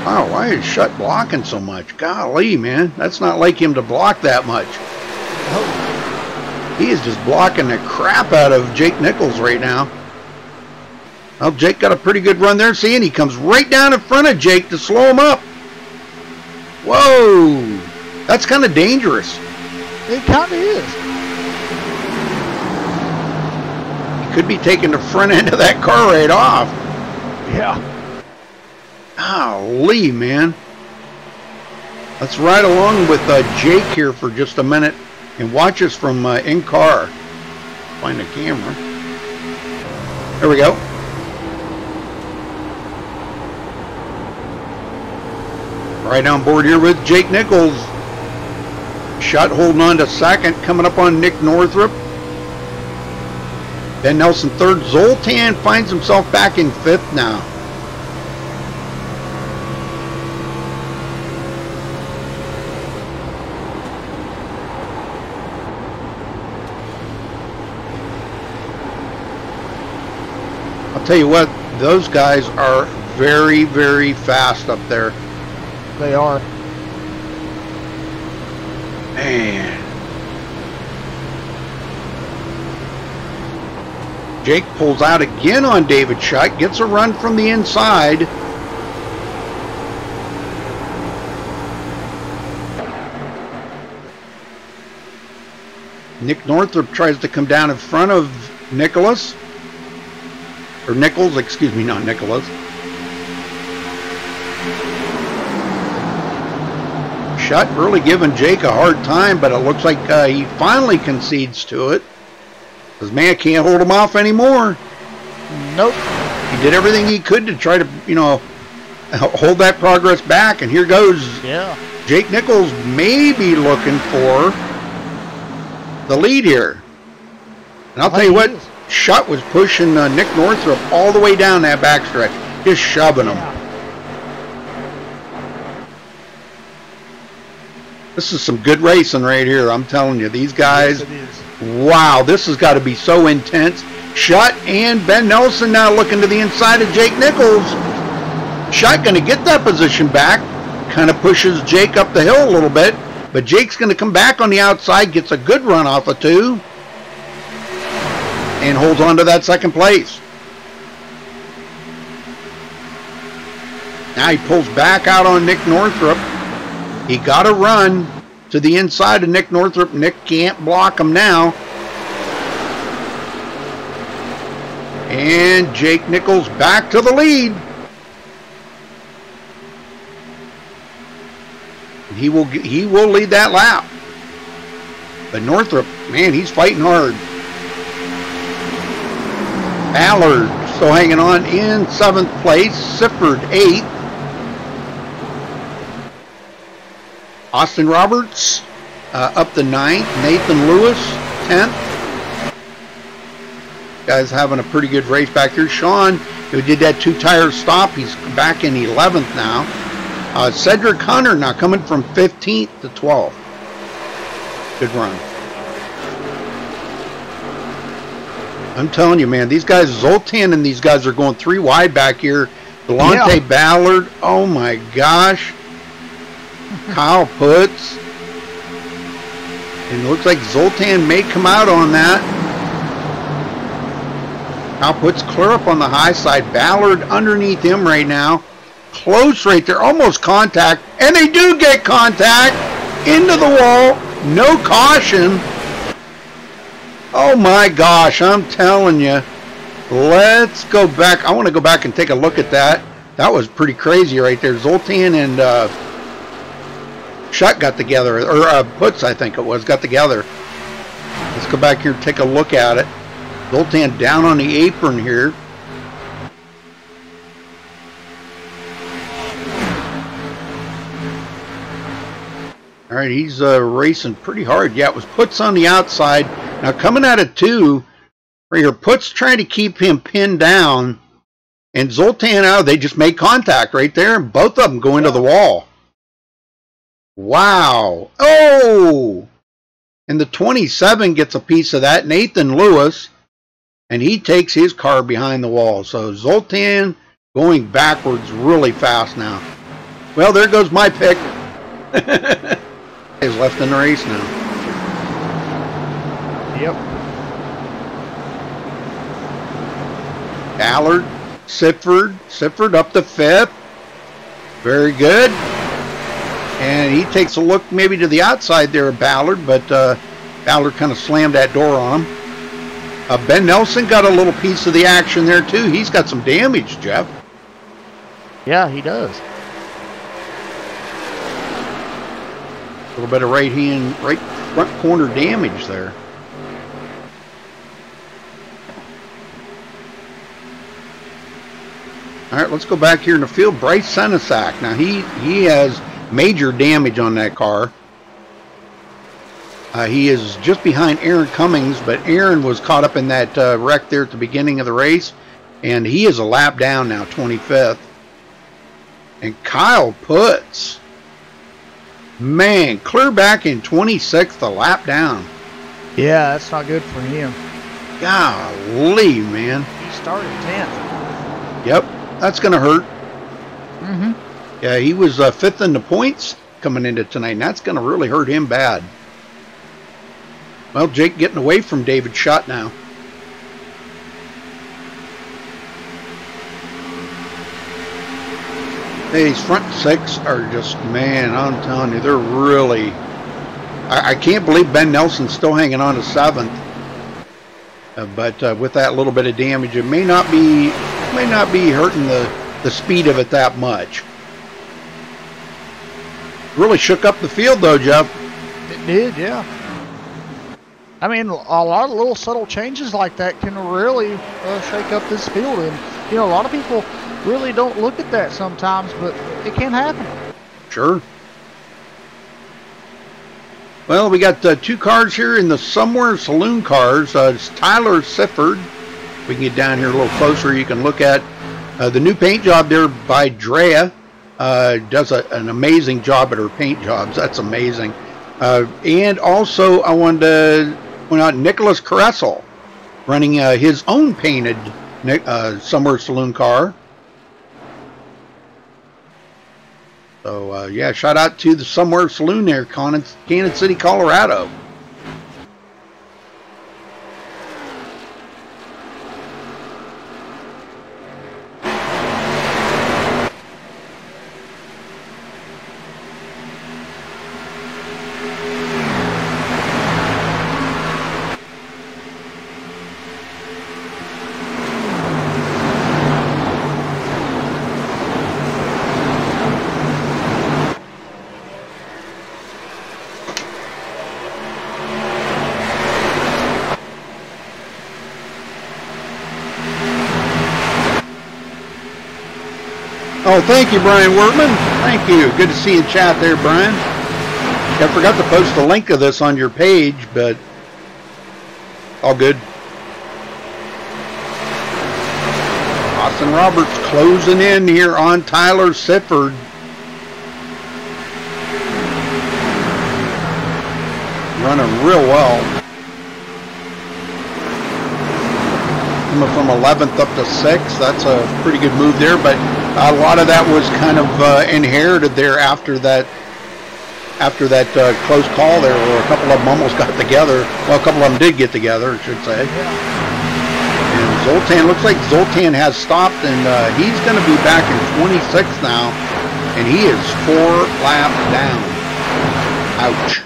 wow, why is Shutt blocking so much? Golly, man. That's not like him to block that much. He is just blocking the crap out of Jake Nichols right now. Well, Jake got a pretty good run there. See, and he comes right down in front of Jake to slow him up. Whoa! That's kind of dangerous. It kind of is. He could be taking the front end of that car right off. Yeah. Golly, man. Let's ride along with Jake here for just a minute and watch us from in car. Find the camera. There we go. Right on board here with Jake Nichols. Shot holding on to second, coming up on Nick Northrup. Ben Nelson third. Zoltan finds himself back in fifth now. I'll tell you what, those guys are very, very fast up there. They are. Man. Jake pulls out again on David Schutt, gets a run from the inside. Nick Northrup tries to come down in front of Nichols, excuse me, not Nicholas. Schutt really giving Jake a hard time, but it looks like he finally concedes to it. Because, man, can't hold him off anymore. Nope. He did everything he could to try to, you know, hold that progress back. And here goes Jake Nichols maybe looking for the lead here. And I'll tell you what, Schutt was pushing Nick Northrup all the way down that backstretch, just shoving him. This is some good racing right here, I'm telling you. These guys, yes, wow, this has got to be so intense. Schutt and Ben Nelson now looking to the inside of Jake Nichols. Schutt going to get that position back, kind of pushes Jake up the hill a little bit, but Jake's going to come back on the outside, gets a good run off of two, and holds on to that second place. Now he pulls back out on Nick Northrup. He got a run to the inside of Nick Northrup. Nick can't block him now. And Jake Nichols back to the lead. He will lead that lap. But Northrup, man, he's fighting hard. Ballard still hanging on in 7th place. Sifford 8th. Austin Roberts up to 9th. Nathan Lewis 10th. Guys having a pretty good race back here. Sean, who did that 2-tire stop, he's back in 11th now. Cedric Hunter now coming from 15th to 12th. Good run. I'm telling you, man, these guys, Zoltan and these guys are going 3 wide back here. Delonte Ballard, oh my gosh. Kyle Putz. And it looks like Zoltan may come out on that. Kyle Putz clear up on the high side. Ballard underneath him right now. Close right there, almost contact. And they do get contact into the wall. No caution. Oh my gosh, I'm telling you. Let's go back. I want to go back and take a look at that. That was pretty crazy right there. Zoltan and Schutt got together, or Putz, I think it was, got together. Let's go back here and take a look at it. Zoltan down on the apron here. All right, he's racing pretty hard. Yeah, it was Putz on the outside. Now coming out of 2, right here, Putz trying to keep him pinned down, and Zoltan out. They just made contact right there, and both of them go into the wall. Wow. Oh! And the 27 gets a piece of that. Nathan Lewis. And he takes his car behind the wall. So Zoltan going backwards really fast now. Well, there goes my pick. He's left in the race now. Yep. Ballard, Sifford up to 5th. Very good. And he takes a look maybe to the outside there of Ballard, but Ballard kind of slammed that door on him. Ben Nelson got a little piece of the action there too. He's got some damage, Jeff. Yeah, he does. little bit of right front corner damage there. All right, let's go back here in the field. Bryce Senesac. Now he has major damage on that car. He is just behind Aaron Cummings, but Aaron was caught up in that wreck there at the beginning of the race, and he is a lap down now, 25th. And Kyle Putz, man, clear back in 26th, a lap down. Yeah, that's not good for him. Golly, man. He started 10th. Yep, that's going to hurt. Mm-hmm. Yeah, he was 5th in the points coming into tonight, and that's going to really hurt him bad. Well, Jake getting away from David Schutt now. These front 6 are just, man, I'm telling you, they're really... I can't believe Ben Nelson's still hanging on to 7th. But with that little bit of damage, it may not be hurting the speed of it that much. Really shook up the field, though, Jeff. It did, yeah. I mean, a lot of little subtle changes like that can really shake up this field. And, you know, a lot of people really don't look at that sometimes, but it can happen. Sure. Well, we got 2 cars here in the Somewhere Saloon cars. It's Tyler Sifford. We can get down here a little closer. You can look at the new paint job there by Drea. Does an amazing job at her paint jobs. That's amazing. And also, I wanted to point out Nicholas Caressel running his own painted Somewhere Saloon car. So, yeah, shout out to the Somewhere Saloon there, Kansas City, Colorado. Oh, thank you, Brian Wortman. Thank you. Good to see you in chat there, Brian. I forgot to post the link of this on your page, but all good. Austin Roberts closing in here on Tyler Sifford. Running real well. From 11th up to 6th. That's a pretty good move there, but a lot of that was kind of inherited there after that close call there, where a couple of them almost got together. Well, a couple of them did get together, I should say. And Zoltan, looks like Zoltan has stopped, and he's going to be back in 26th now, and he is 4 laps down. Ouch.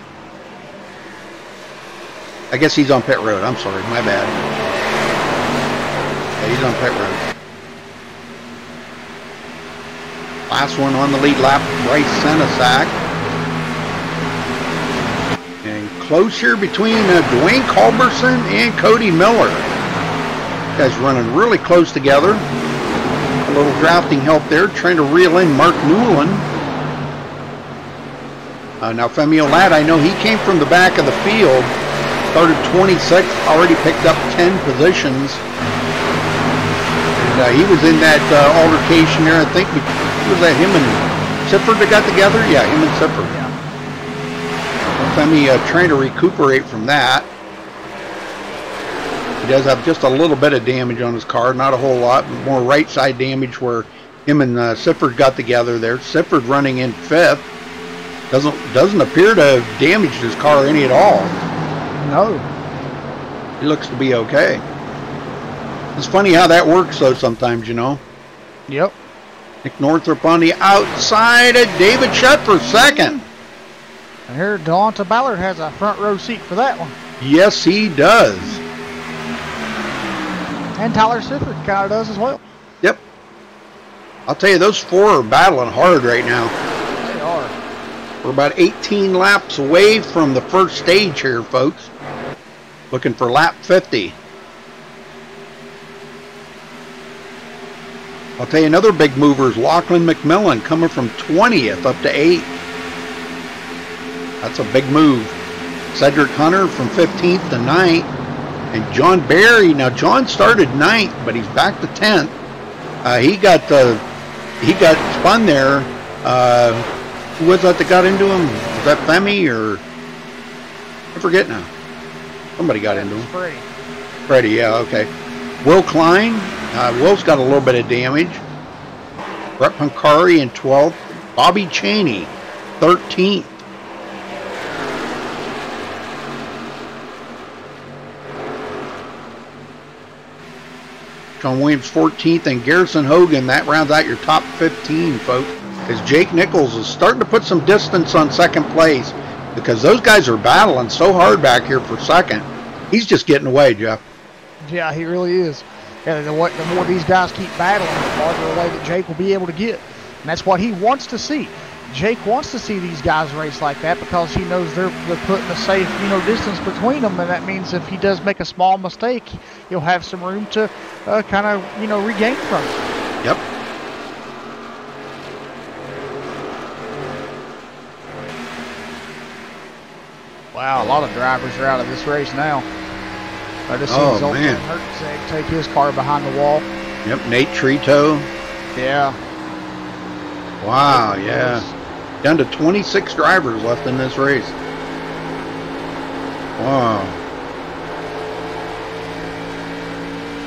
I guess he's on pit road. I'm sorry, my bad. He's on pit road. Last one on the lead lap, Bryce Senesac. And close here between Dwayne Culberson and Cody Miller. Guys running really close together. A little drafting help there, trying to reel in Mark Newland. Now Femio Ladd, I know he came from the back of the field, started 26th, already picked up 10 positions. And he was in that altercation there. I think was that him and Sifford that got together? Yeah, him and Sifford. Yeah. Femi trying to recuperate from that. He does have just a little bit of damage on his car, not a whole lot, but more right side damage where him and Sifford got together there. Sifford running in 5th. Doesn't appear to have damaged his car any at all. No. He looks to be okay. It's funny how that works, though, sometimes, you know. Yep. Nick Northrup on the outside of David Schutt for 2nd. And here, Delonta Ballard has a front row seat for that one. Yes, he does. And Tyler Sifford kind of does as well. Yep. I'll tell you, those 4 are battling hard right now. They are. We're about 18 laps away from the first stage here, folks. Looking for lap 50. I'll tell you another big mover is Lachlan McMillan coming from 20th up to 8th. That's a big move. Cedric Hunter from 15th to 9th. And John Barry, now John started 9th, but he's back to 10th. He got spun there. Who was that got into him? Was that Femi or I forget now. Somebody got into him. Freddie, yeah, okay. Will Klein. Will's got a little bit of damage. Brett Pancari in 12th. Bobby Cheney, 13th. John Williams, 14th. And Garrison Hogan, that rounds out your top 15, folks. As Jake Nichols is starting to put some distance on second place because those guys are battling so hard back here for second. He's just getting away, Jeff. Yeah, he really is. And the more these guys keep battling, the farther away that Jake will be able to get. And that's what he wants to see. Jake wants to see these guys race like that because he knows they're putting a safe, distance between them, and that means if he does make a small mistake, he'll have some room to kind of, regain from it. Yep. Wow, a lot of drivers are out of this race now. I just seen Zoltan Hertzeg take his car behind the wall. Yep, Nate Trito. Yeah. Wow, yeah. Down to 26 drivers left in this race. Wow.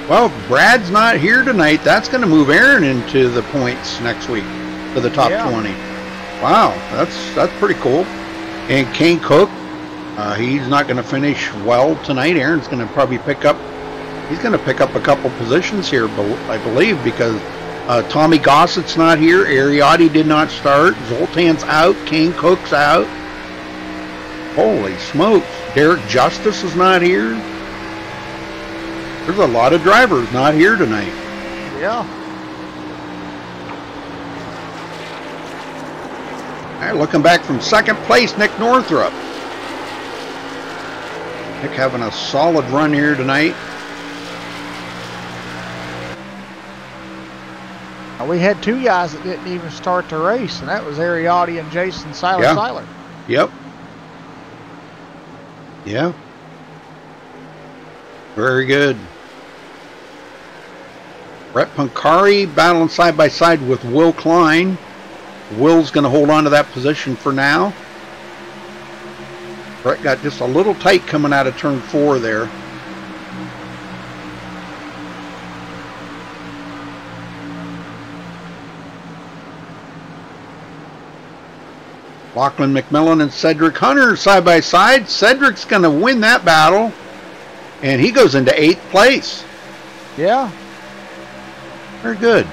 Well, if Brad's not here tonight, that's going to move Aaron into the points next week for the top 20. Wow, that's pretty cool. And Kane Cook, he's not going to finish well tonight. Aaron's going to probably pick up a couple positions here, I believe, because Tommy Gossett's not here. Ariotti did not start. Zoltan's out. Kane Cook's out. Holy smokes. Derek Justice is not here. There's a lot of drivers not here tonight. Yeah. All right, looking back from second place, Nick Northrup. Nick having a solid run here tonight. We had two guys that didn't even start the race, and that was Ariotti and Jason Seiler. Yep. Yeah. Very good. Brett Pancari battling side by side with Will Klein. Will's going to hold on to that position for now. Brett got just a little tight coming out of turn 4 there. Lachlan McMillan and Cedric Hunter side by side. Cedric's going to win that battle, and he goes into 8th place. Yeah. Very good.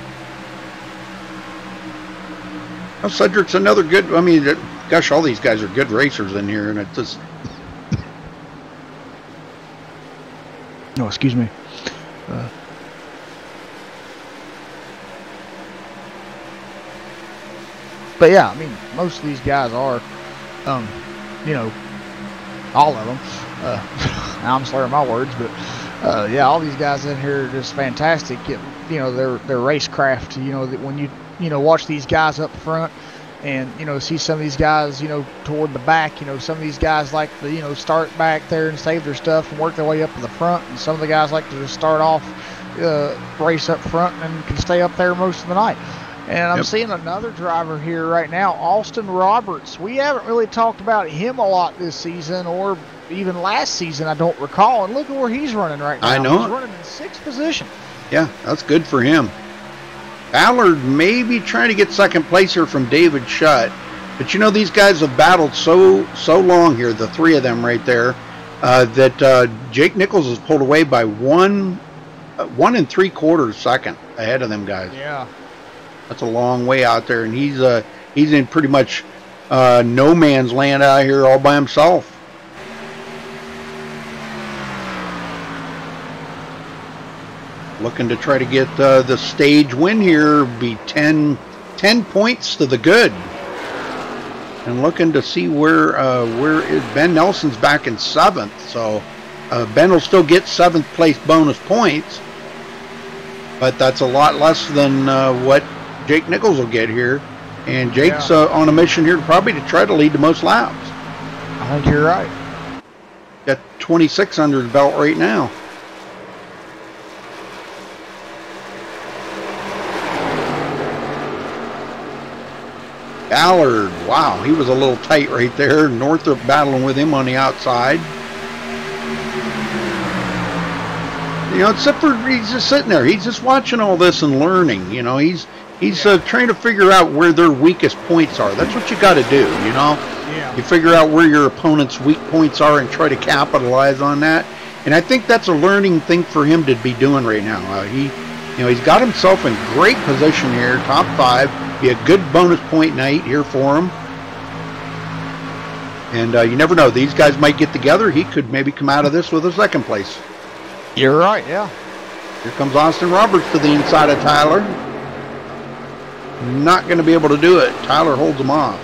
Well, Cedric's another good, gosh, all these guys are good racers in here, and it just... No, excuse me. But yeah, most of these guys are, all of them. Now I'm slurring my words, but yeah, all these guys in here are just fantastic. Their racecraft. That when you watch these guys up front, and see some of these guys toward the back. Some of these guys like to start back there and save their stuff and work their way up to the front, and some of the guys like to just start off race up front and can stay up there most of the night. And I'm seeing another driver here right now, Austin Roberts. We haven't really talked about him a lot this season, or even last season, I don't recall. And look at where he's running right now. I know. He's running in 6th position. Yeah, that's good for him. Ballard may be trying to get second place here from David Shutt. But these guys have battled so long here, the three of them right there, that Jake Nichols is pulled away by 1 3/4 second ahead of them guys. Yeah. That's a long way out there, and he's in pretty much no man's land out here all by himself. Looking to try to get the stage win here, be 10 points to the good. and looking to see where is Ben Nelson's back in 7th. So Ben will still get 7th place bonus points, but that's a lot less than what Jake Nichols will get here. And Jake's on a mission here probably to try to lead the most laps. I think you're right. Got 26 under the belt right now. Ballard, wow, he was a little tight right there. Northrop battling with him on the outside. You know, Sifford, he's just sitting there. He's just watching all this and learning. You know, he's trying to figure out where their weakest points are. That's what you got to do, you know. Yeah. You figure out where your opponent's weak points are and try to capitalize on that. And I think that's a learning thing for him to be doing right now. He's got himself in great position here, top 5. Be a good bonus point night here for him. And you never know. These guys might get together. He could maybe come out of this with a 2nd place. You're right, yeah. Here comes Austin Roberts to the inside of Tyler. Not going to be able to do it. Tyler holds him off.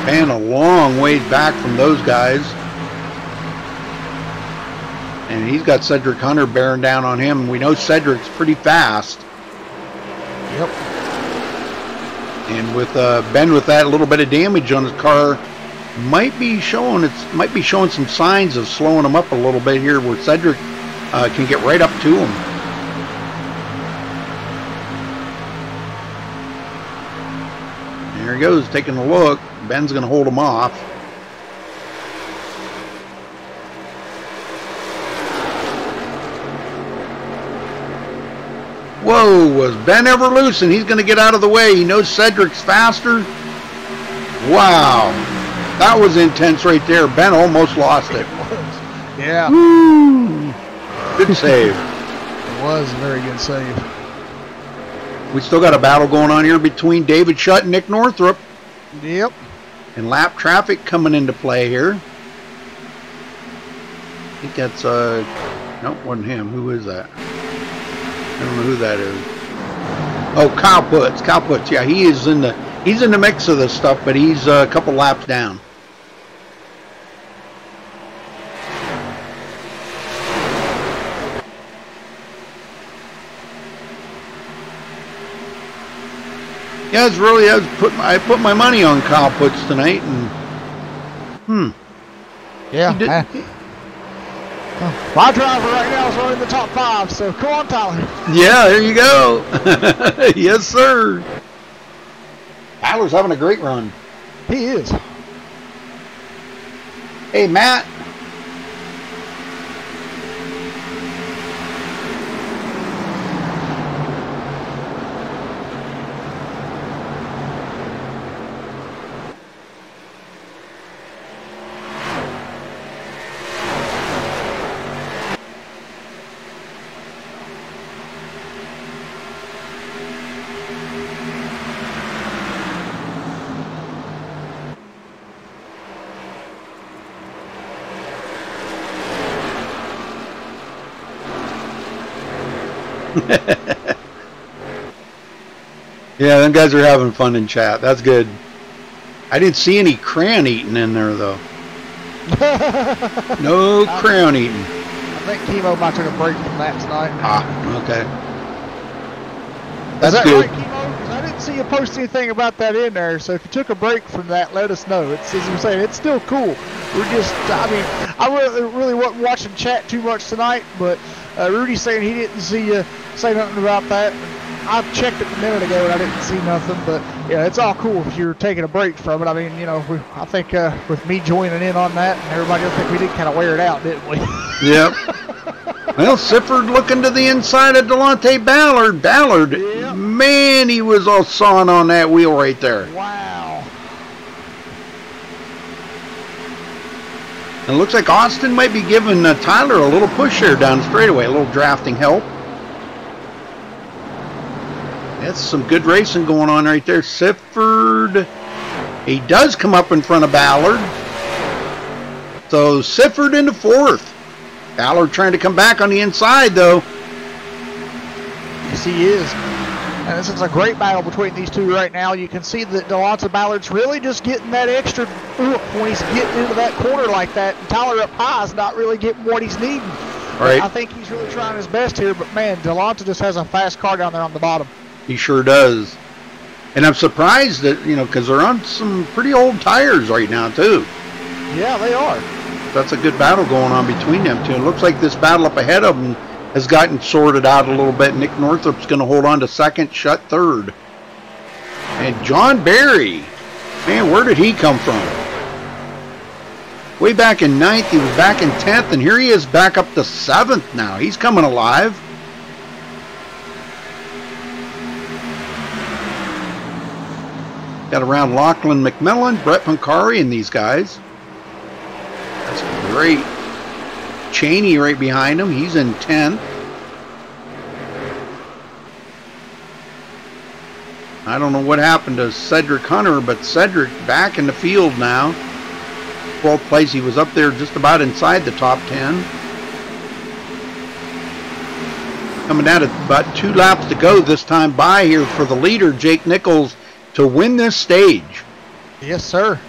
And a long ways back from those guys. And he's got Cedric Hunter bearing down on him. We know Cedric's pretty fast. Yep. And with Ben with that little bit of damage on his car, might be showing some signs of slowing him up a little bit here, where Cedric can get right up to him. There he goes, taking a look. Ben's going to hold him off. Whoa, was Ben ever loose, and he's going to get out of the way. He knows Cedric's faster. Wow, that was intense right there. Ben almost lost it. Yeah. Woo. Good save. It was a very good save. We still got a battle going on here between David Shutt and Nick Northrop. Yep. And lap traffic coming into play here. I think that's nope, wasn't him. Who is that? I don't know who that is. Oh, Kyle Putz. Kyle Putz. Yeah, he's in the mix of this stuff, but he's a couple laps down. Yeah, it's really. I put my money on Kyle Putz tonight, and yeah. My driver right now is running the top 5, so come on, Tyler. Yeah, there you go. Yes, sir. Tyler's having a great run. He is. Hey, Matt. Yeah, them guys are having fun in chat. That's good. I didn't see any crayon eating in there, though. No crayon eating. I think Chemo might take a break from that tonight. Ah, okay. That's good. Right, Chemo? 'Cause I didn't see you post anything about that in there, so if you took a break from that, let us know. It's, as I'm saying, it's still cool. We're just, I mean, I really wasn't watching chat too much tonight, but Rudy's saying he didn't see you say nothing about that. I checked it a minute ago and I didn't see nothing, but yeah, it's all cool if you're taking a break from it. I mean, you know, I think with me joining in on that, and everybody else, I think we did kind of wear it out, didn't we? Yep. Well, Sifford looking to the inside of Delonte Ballard. Ballard, yep. Man, he was all sawing on that wheel right there. Wow. And it looks like Austin might be giving Tyler a little push there down the straightaway, a little drafting help. That's some good racing going on right there. Sifford, he does come up in front of Ballard. So Sifford into 4th. Ballard trying to come back on the inside, though. Yes, he is. And this is a great battle between these two right now. You can see that Delonte Ballard's really just getting that extra oomph when he's getting into that corner like that. And Tyler up high is not really getting what he's needing. Right. I think he's really trying his best here, but man, Delonte just has a fast car down there on the bottom. He sure does. And I'm surprised that, you know, because they're on some pretty old tires right now, too. Yeah, they are. That's a good battle going on between them two. It looks like this battle up ahead of them has gotten sorted out a little bit. Nick Northrup's going to hold on to second, Shutt third. And John Barry, man, where did he come from? Way back in 9th, he was back in 10th, and here he is back up to 7th now. He's coming alive. Got around Lachlan McMillan, Brett Pancari, and these guys. That's great. Cheney right behind him. He's in 10th. I don't know what happened to Cedric Hunter, but Cedric back in the field now. 12th place. He was up there just about inside the top 10. Coming down to about 2 laps to go this time by here for the leader, Jake Nichols, to win this stage. Yes, sir.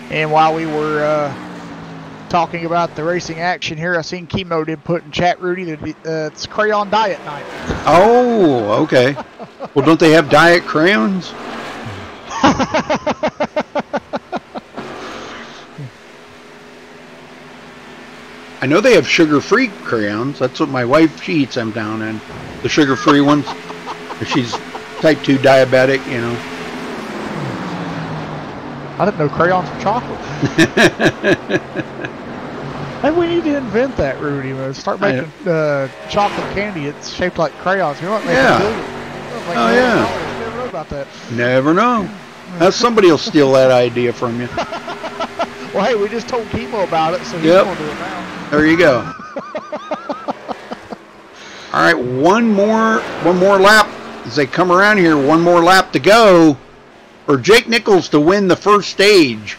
And while we were talking about the racing action here, I seen Chemo did put in chat, Rudy, that it's crayon diet night. Oh, okay. Well, don't they have diet crayons? I know they have sugar-free crayons. That's what my wife, she eats them down in. The sugar-free ones. She's type 2 diabetic, you know. I didn't know crayons were chocolate. Hey, we need to invent that, Rudy. Start making chocolate candy. It's shaped like crayons. We might make Yeah. Oh, yeah. Never know about that. Never know. Somebody will steal that idea from you. Well, hey, we just told Chemo about it, so he's Yep. going to do it now. There you go. All right, one more lap as they come around here. One more lap to go for Jake Nichols to win the first stage.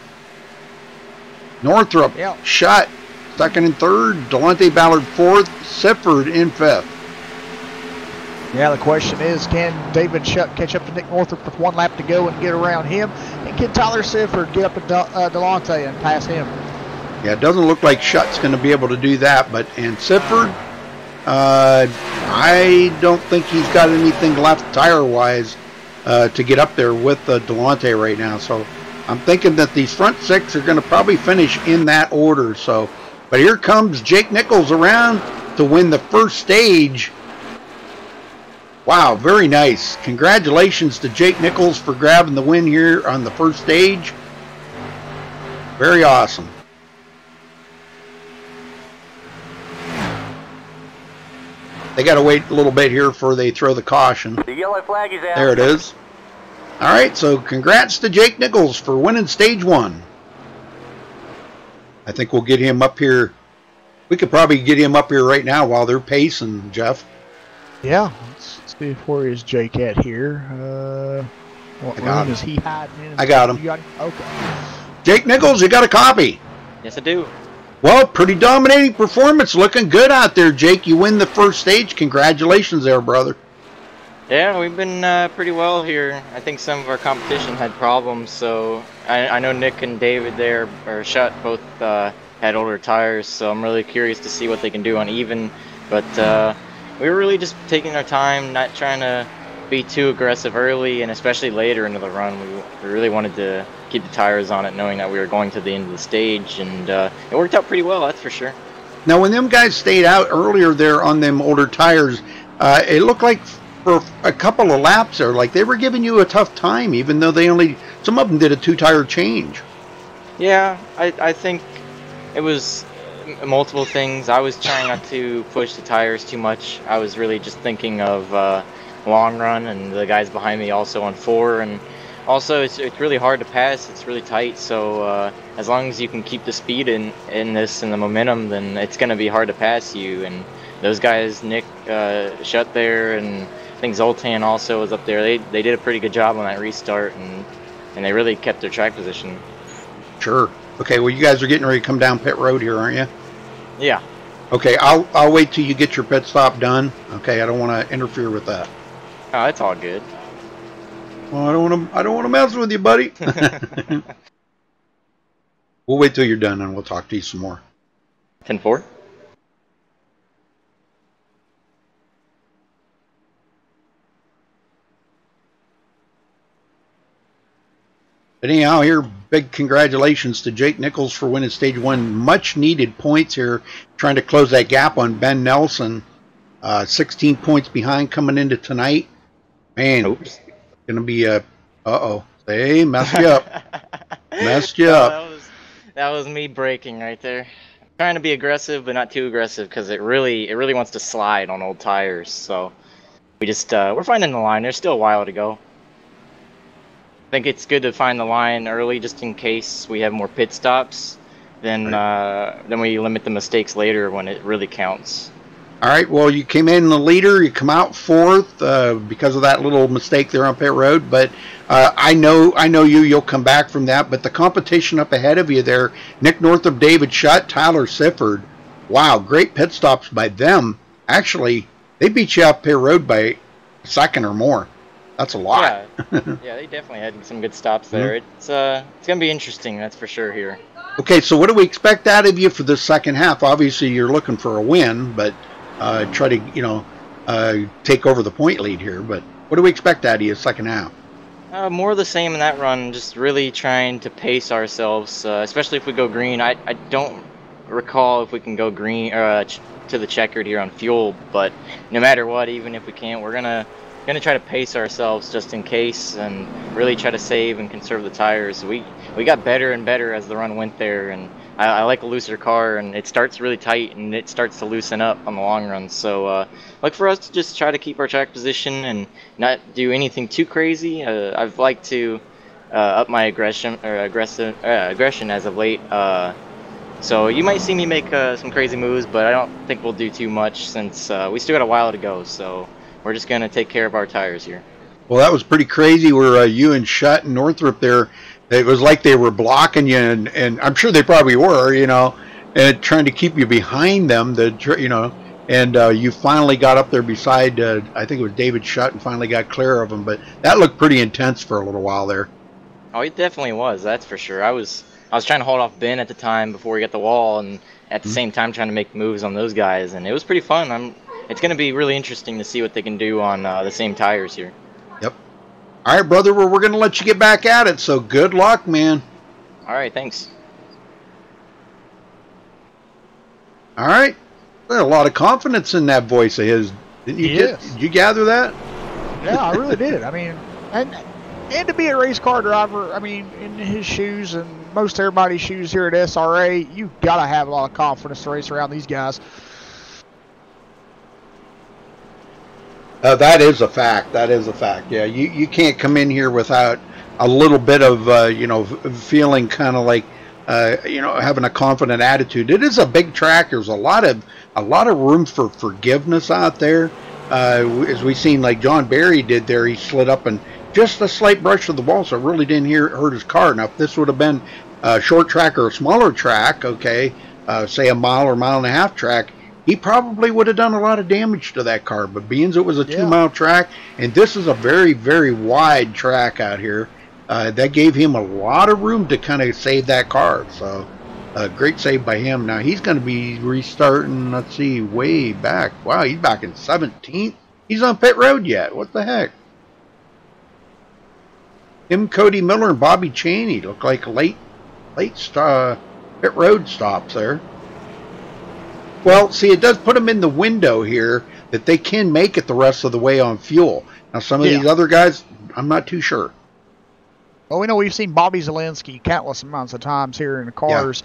Northrop, Shutt, second and third. Delonte Ballard, fourth. Sifford in fifth. Yeah, the question is, can David Shutt catch up to Nick Northrop with 1 lap to go and get around him? And can Tyler Sifford get up to Delonte and pass him? Yeah, it doesn't look like Shutt's going to be able to do that. And Sifford, I don't think he's got anything left tire-wise to get up there with Delonte right now. So I'm thinking that these front 6 are going to probably finish in that order. So, but here comes Jake Nichols around to win the first stage. Wow, very nice. Congratulations to Jake Nichols for grabbing the win here on the first stage. Very awesome. They got to wait a little bit here before they throw the caution. The yellow flag is out. There it is. All right, so congrats to Jake Nichols for winning stage 1. I think we'll get him up here. We could probably get him up here right now while they're pacing, Jeff. Yeah, let's see where is Jake at here. What room is he hiding in? I got him. You got him? Okay. Jake Nichols, you got a copy? Yes, I do. Well, pretty dominating performance. Looking good out there, Jake. You win the first stage. Congratulations there, brother. Yeah, we've been pretty well here. I think some of our competition had problems, so I know Nick and David there, or Shutt, both had older tires, so I'm really curious to see what they can do on even. But we were really just taking our time, not trying to be too aggressive early, and especially later into the run. We really wanted to keep the tires on it, knowing that we were going to the end of the stage, and it worked out pretty well, that's for sure. Now, when them guys stayed out earlier there on them older tires, it looked like for a couple of laps there, like they were giving you a tough time, even though some of them did a 2-tire change. Yeah, I think it was multiple things. I was trying not to push the tires too much. I was really just thinking of long run, and the guys behind me also on 4, and also it's really hard to pass. It's really tight, so as long as you can keep the speed in this and the momentum, then it's going to be hard to pass you. And those guys, Nick, Shutt there, and I think Zoltan also was up there. They did a pretty good job on that restart, and they really kept their track position. Sure. Okay, well, you guys are getting ready to come down pit road here, aren't you? Yeah. Okay, I'll wait till you get your pit stop done. Okay, I don't want to interfere with that. Oh, it's all good. Well, I don't want to mess with you, buddy. We'll wait till you're done and we'll talk to you some more. 10-4. But anyhow, here, big congratulations to Jake Nichols for winning Stage 1. Much needed points here, trying to close that gap on Ben Nelson. 16 points behind coming into tonight. Man, Oops. Gonna be a Hey, messed you up. Messed you up. That was me braking right there. Trying to be aggressive, but not too aggressive, because it really wants to slide on old tires. So we just we're finding the line. There's still a while to go. I think it's good to find the line early, just in case we have more pit stops. Then we limit the mistakes later when it really counts. All right, well, you came in the leader. You come out fourth because of that little mistake there on pit road. But I know you'll come back from that. But the competition up ahead of you there, Nick Northrup, David Shutt, Tyler Sifford. Wow, great pit stops by them. Actually, they beat you up pit road by a second or more. That's a lot. Yeah, they definitely had some good stops there. Mm-hmm. It's gonna be interesting, that's for sure here. Okay, so what do we expect out of you for the second half? Obviously, you're looking for a win, but try to take over the point lead here. But what do we expect out of you second half? More of the same in that run. Just really trying to pace ourselves, especially if we go green. I don't recall if we can go green to the checkered here on fuel, but no matter what, even if we can't, we're gonna try to pace ourselves just in case, and really try to save and conserve the tires. We got better and better as the run went there, and I like a looser car, and it starts really tight and it starts to loosen up on the long run. So look for us to just try to keep our track position and not do anything too crazy. I've liked to up my aggression as of late. So you might see me make some crazy moves, but I don't think we'll do too much since we still got a while to go. So we're just going to take care of our tires here. Well, that was pretty crazy where you and Shutt and Northrup there, it was like they were blocking you, and I'm sure they probably were, and trying to keep you behind them, and you finally got up there beside, I think it was David Shutt, and finally got clear of him. But that looked pretty intense for a little while there. Oh, it definitely was, that's for sure. I was trying to hold off Ben at the time before we got the wall, and at the same time trying to make moves on those guys, and it was pretty fun. It's going to be really interesting to see what they can do on the same tires here. Yep. All right, brother, well, we're going to let you get back at it, so good luck, man. All right, thanks. All right. There's a lot of confidence in that voice of his. Did you gather that? Yeah, I really did. I mean, and to be a race car driver, I mean, in his shoes and most everybody's shoes here at SRA, you got to have a lot of confidence to race around these guys. That is a fact. That is a fact. Yeah, you can't come in here without a little bit of feeling kind of like having a confident attitude. It is a big track. There's a lot of room for forgiveness out there. As we seen, like John Barry did there, he slid up and just a slight brush of the wall, so it really didn't hurt his car. Now, if this would have been a short track or a smaller track, okay, say a mile or mile and a half track, he probably would have done a lot of damage to that car. But being it was a 2-mile track, and this is a very, very wide track out here, that gave him a lot of room to kind of save that car. So, great save by him. Now, he's going to be restarting, let's see, way back. Wow, he's back in 17th. He's on pit road yet. What the heck? Him, Cody Miller, and Bobby Cheney look like late pit road stops there. Well, see, it does put them in the window here that they can make it the rest of the way on fuel. Now, some of these other guys, I'm not too sure. Well, we know we've seen Bobby Zielinski countless amounts of times here in the cars,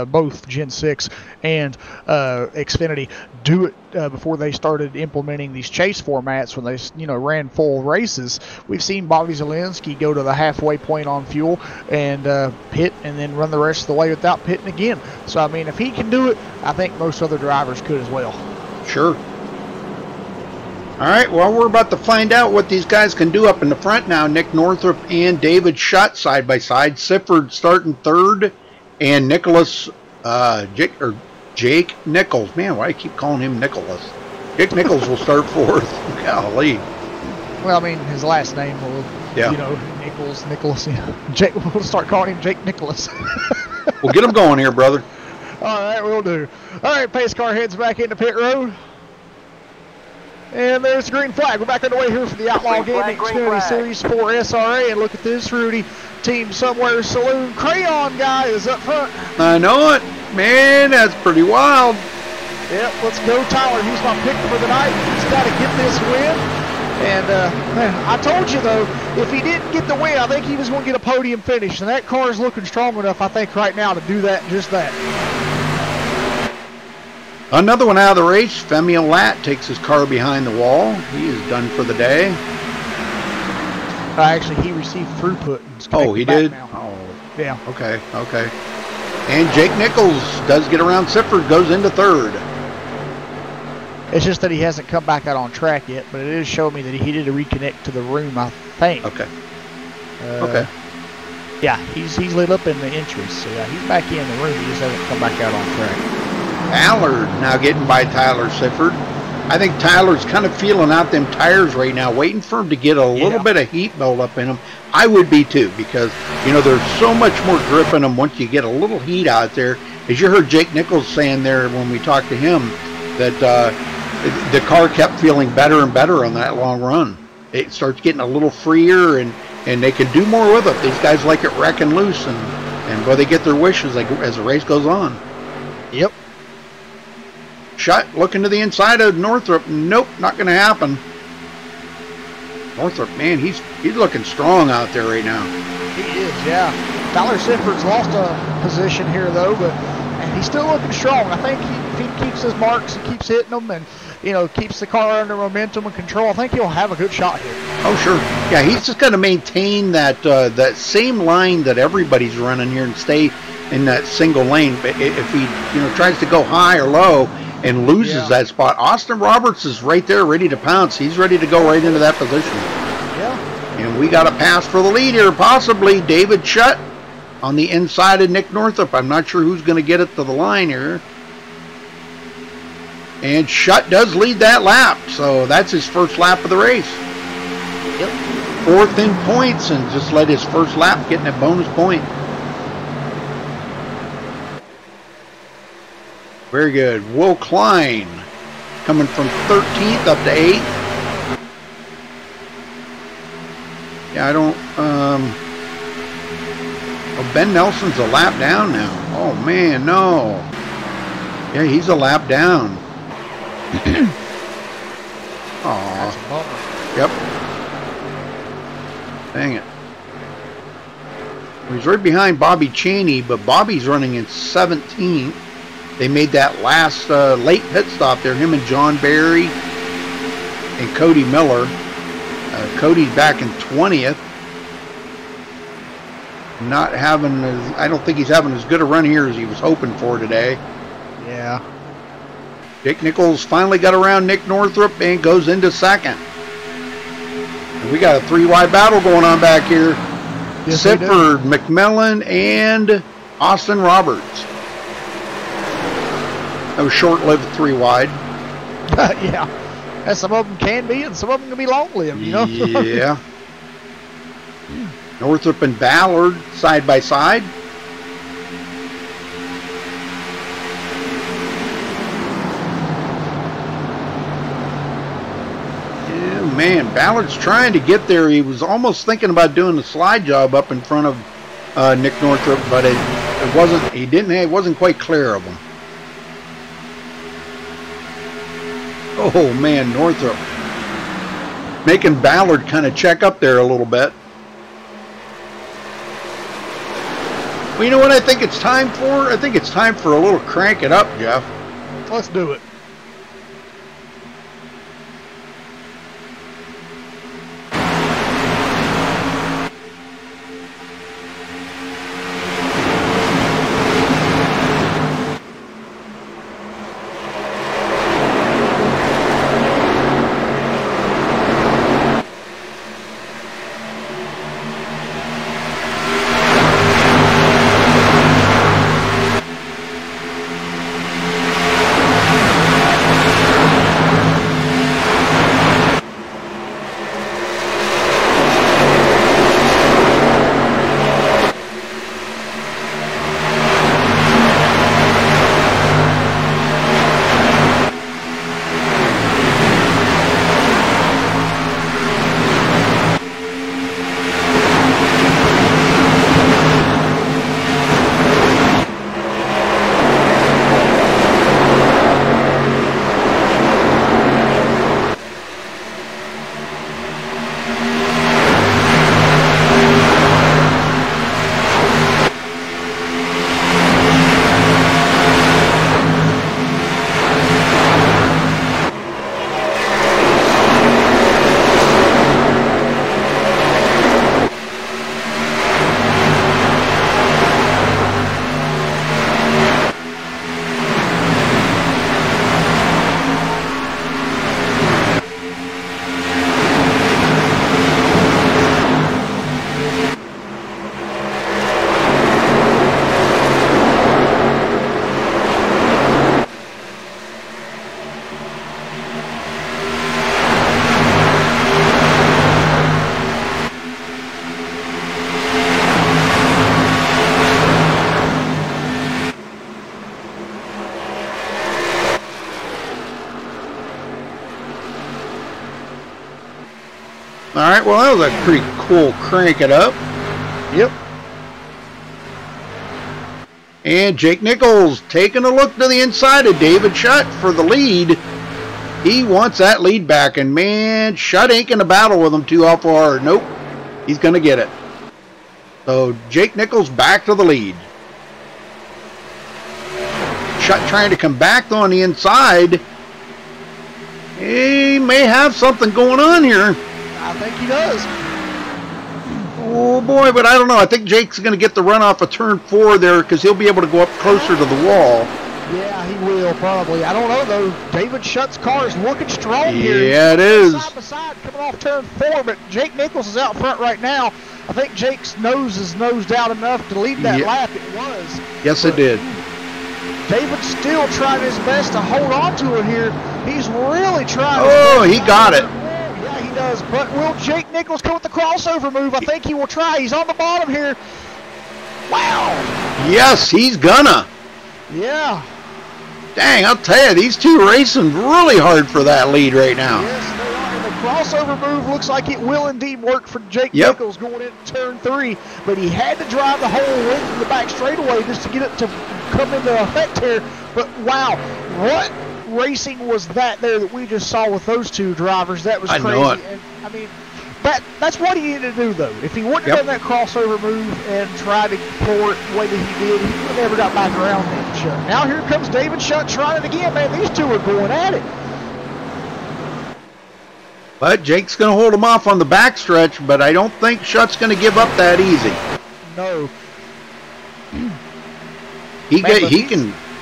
both Gen 6 and Xfinity, do it before they started implementing these chase formats when they, ran full races. We've seen Bobby Zielinski go to the halfway point on fuel and pit and then run the rest of the way without pitting again. So, I mean, if he can do it, I think most other drivers could as well. Sure. All right, well, we're about to find out what these guys can do up in the front now. Nick Northrup and David Shutt side by side. Sifford starting third, and Nicholas Jake Nichols. Man, why do I keep calling him Nicholas? Jake Nichols will start 4th. Golly. Well, I mean, his last name will, Yeah. you know, Nicholas. You know, Jake, we'll start calling him Jake Nicholas. We'll get him going here, brother. All right, we'll do. All right, pace car heads back into pit road. And there's the green flag. We're back underway here for the Outlaw Gaming Xfinity Series 4 SRA. And look at this, Rudy. Team Somewhere Saloon Crayon guy is up front. I know it. Man, that's pretty wild. Yep, let's go, Tyler. He's my pick for the night. He's got to get this win. And, man, I told you, though, if he didn't get the win, I think he was going to get a podium finish. And that car is looking strong enough, I think, right now to do that, just that. Another one out of the race. Femi Lat takes his car behind the wall. He is done for the day. Actually, he received throughput. Oh, he did? Now. Oh, yeah. Okay, okay. And Jake Nichols does get around Sifford, goes into 3rd. It's just that he hasn't come back out on track yet, but it is showing me that he did a reconnect to the room, I think. Okay. Okay. Yeah, he's lit up in the entrance, so yeah, he's back in the room. He just hasn't come back out on track. Allard now getting by Tyler Sifford. I think Tyler's kind of feeling out them tires right now, waiting for him to get a little bit of heat build up in them. I would be too, because, you know, there's so much more grip in them once you get a little heat out there. As you heard Jake Nichols saying there when we talked to him, that the car kept feeling better and better on that long run. It starts getting a little freer, and they can do more with it. These guys like it wrecking loose, and boy, they get their wishes as the race goes on. Yep. Shut looking to the inside of Northrop. Nope, not going to happen. Northrop, man, he's looking strong out there right now. He is, yeah. Tyler Sifford's lost a position here, though, but he's still looking strong. I think if he keeps his marks and keeps hitting them and, you know, keeps the car under momentum and control, I think he'll have a good shot here. Oh, sure. Yeah, he's just going to maintain that that same line that everybody's running here and stay in that single lane. But if he, you know, tries to go high or low and loses that spot, Austin Roberts is right there ready to pounce. He's ready to go right into that position. Yeah. And we got a pass for the lead here, possibly David Shutt on the inside of Nick Northrop. I'm not sure who's going to get it to the line here. And Shutt does lead that lap, so that's his first lap of the race. Yep. 4th in points, and just led his first lap, getting a bonus point. Very good. Will Klein coming from 13th up to 8th. Yeah, I don't... Oh, Ben Nelson's a lap down now. Oh, man, no. Yeah, he's a lap down. Aw. Yep. Dang it. He's right behind Bobby Cheney, but Bobby's running in 17th. They made that last late pit stop there, him and John Barry and Cody Miller. Cody's back in 20th. Not having, I don't think he's having as good a run here as he was hoping for today. Yeah. Dick Nichols finally got around Nick Northrop and goes into 2nd. And we got a 3-wide battle going on back here. Yes, Sifford, McMillan, and Austin Roberts. That was short-lived 3-wide. Yeah. And some of them can be, and some of them can be long-lived, you know? Yeah. Northrop and Ballard side by side. Yeah, man, Ballard's trying to get there. He was almost thinking about doing a slide job up in front of Nick Northrop, but it wasn't. It wasn't quite clear of him. Oh man, Northrop making Ballard kind of check up there a little bit. Well, you know what I think it's time for? I think it's time for a little crank it up, Jeff. Let's do it. right, well, that was a pretty cool crank it up. Yep. And Jake Nichols taking a look to the inside of David Shutt for the lead. He wants that lead back, and man, Shutt ain't going to battle with him too awful hard. Nope, he's going to get it. So Jake Nichols back to the lead. Shutt trying to come back on the inside. He may have something going on here. I think he does. Oh boy, but I don't know. I think Jake's going to get the run off of turn 4 there because he'll be able to go up closer to the wall. Yeah, he will probably. I don't know though. David Shutt's car is looking strong here. Yeah, it is. Side by side coming off turn 4, but Jake Nichols is out front right now. I think Jake's nose is nosed out enough to lead that lap. It was. Yes, it did. David's still trying his best to hold on to it here. He's really trying. Oh, he got it. Yeah, he does. But will Jake Nichols go with the crossover move? I think he will try. He's on the bottom here. Wow. Yes, he's gonna. Yeah. Dang, I'll tell you, these two racing really hard for that lead right now. Yes, they are. And the crossover move looks like it will indeed work for Jake Nichols going into turn 3. But he had to drive the whole length of the back straightaway just to get it to come into effect here. But wow, what racing was that there that we just saw with those two drivers? That was crazy. I know it. And, I mean, that's what he needed to do, though. If he wouldn't have done that crossover move and tried to pull it the way that he did, he would have never got back around David Shutt. Now here comes David Shutt trying it again, man. These two are going at it. But Jake's going to hold him off on the backstretch, but I don't think Shutt's going to give up that easy. No. He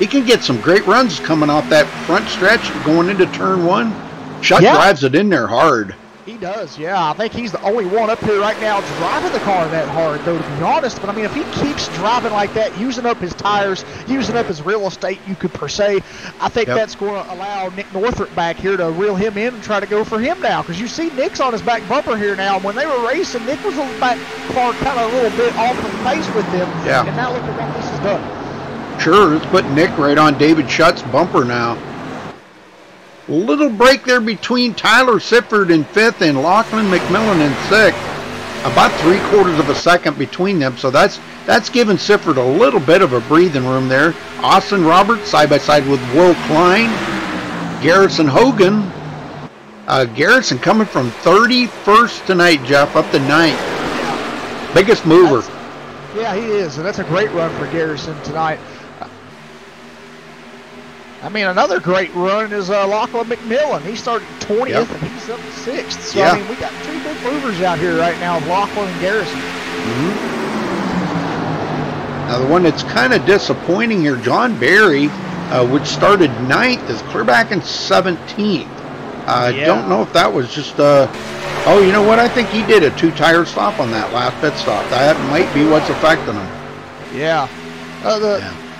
can get some great runs coming off that front stretch going into turn 1. Shutt drives it in there hard. He does, yeah. I think he's the only one up here right now driving the car that hard, though, to be honest. But, I mean, if he keeps driving like that, using up his tires, using up his real estate, you could per se, I think that's going to allow Nick Northrup back here to reel him in and try to go for him now. Because you see Nick's on his back bumper here now. When they were racing, Nick was back far kind of a little bit off the pace with them. Yeah. And now look at what this has done. Sure, let's put Nick right on David Shutt's bumper now. Little break there between Tyler Sifford in 5th and Lachlan McMillan in 6th. About 3/4 of a second between them, so that's giving Sifford a little bit of a breathing room there. Austin Roberts side by side with Will Klein. Garrison Hogan. Garrison coming from 31st tonight, Jeff, up to 9th. Biggest mover. Yeah, he is, and that's a great run for Garrison tonight. I mean, another great run is Lachlan McMillan. He started 20th, and he's up to 6th. So, I mean, we got two big movers out here right now, Lachlan and Garrison. Now, the one that's kind of disappointing here, John Barry, which started 9th, is clear back in 17th. I don't know if that was just oh, you know what? I think he did a 2-tire stop on that last pit stop. That might be what's affecting him. Yeah.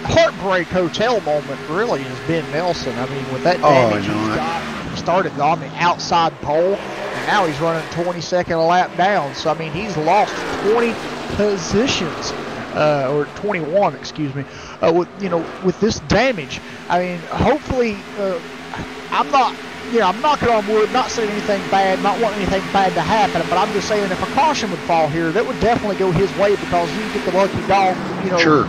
Heartbreak hotel moment really is Ben Nelson. I mean, with that damage he's got, he started on the outside pole, and now he's running 22nd a lap down. So, I mean, he's lost 20 positions, or 21, excuse me, with this damage. I mean, hopefully, I'm knocking on wood, not saying anything bad, not wanting anything bad to happen, but I'm just saying if a caution would fall here, that would definitely go his way because you get the lucky dog, Sure.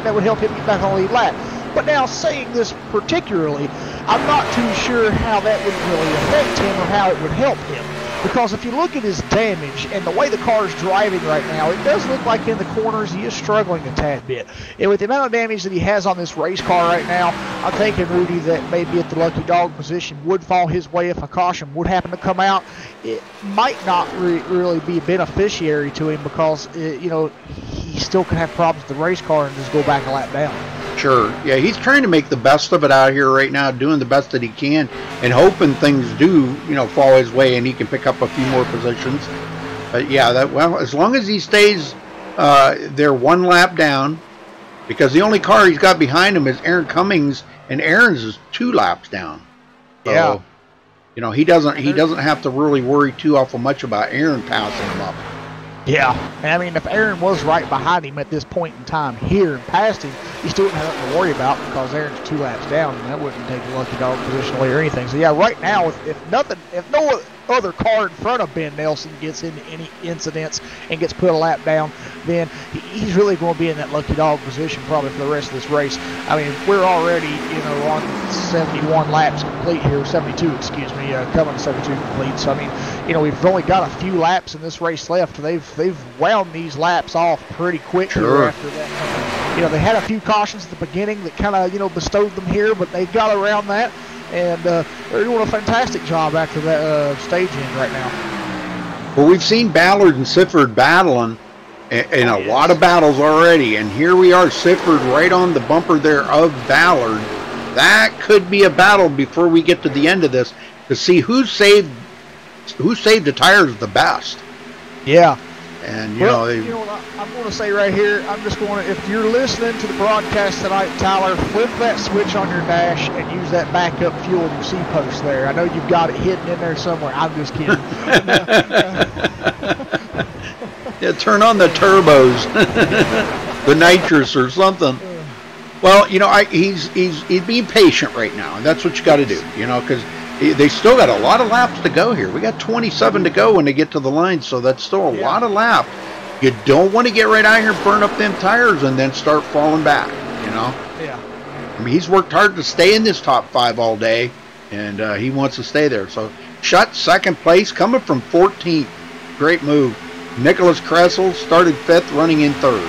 That would help him get back on the lead lap. But now, saying this particularly, I'm not too sure how that would really affect him or how it would help him. Because if you look at his damage and the way the car is driving right now, it does look like in the corners he is struggling a tad bit. And with the amount of damage that he has on this race car right now, I'm thinking, Rudy, that maybe at the lucky dog position would fall his way if a caution would happen to come out. It might not really be a beneficiary to him because, he still could have problems with the race car and just go back a lap down. Sure. Yeah, he's trying to make the best of it out here right now, doing the best that he can, and hoping things do, fall his way and he can pick up a few more positions. But yeah, as long as he stays there 1 lap down, because the only car he's got behind him is Aaron Cummings, and Aaron's is 2 laps down. So, he doesn't have to really worry too awful much about Aaron passing him up. Yeah, and I mean, if Aaron was right behind him at this point in time here and passed him, he still wouldn't have nothing to worry about because Aaron's 2 laps down, and that wouldn't take a lucky dog position away or anything. So yeah, right now, if no other car in front of Ben Nelson gets into any incidents and gets put a lap down, then he's really going to be in that lucky dog position probably for the rest of this race. I mean, we're already, you know, on 71 laps complete here, 72, excuse me, coming to 72 complete. So, I mean, you know, we've only got a few laps in this race left. They've wound these laps off pretty quick here after that. You know, they had a few cautions at the beginning that kind of, you know, bestowed them here, but they got around that. And they're doing a fantastic job after that stage end right now. Well, we've seen Ballard and Sifford battling in a lot of battles already, and here we are, Sifford right on the bumper there of Ballard. That could be a battle before we get to the end of this to see who saved the tires the best. Yeah. And you know what I'm going to say right here, I'm just going to, if you're listening to the broadcast tonight, Tyler, flip that switch on your dash and use that backup fuel in your C-post there. I know you've got it hidden in there somewhere. I'm just kidding. Yeah, turn on the turbos, the nitrous or something. Well, you know, he's being patient right now, and that's what you got to do, you know, because they still got a lot of laps to go here. We got 27 to go when they get to the line, so that's still a lot of laps. You don't want to get right out here and burn up them tires and then start falling back, you know? Yeah. I mean, he's worked hard to stay in this top 5 all day, and he wants to stay there. So, Schutt, second place, coming from 14th. Great move. Nicholas Kressel started 5th, running in 3rd.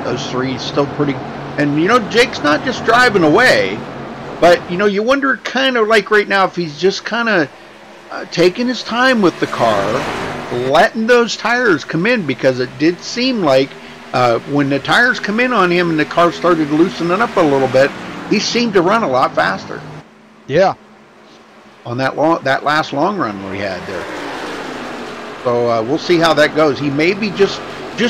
Those three still pretty... And, you know, Jake's not just driving away. But, you know, you wonder kind of like right now if he's just kind of taking his time with the car, letting those tires come in, because it did seem like when the tires come in on him and the car started loosening up a little bit, he seemed to run a lot faster. Yeah. On that last long run we had there. So we'll see how that goes. He may be just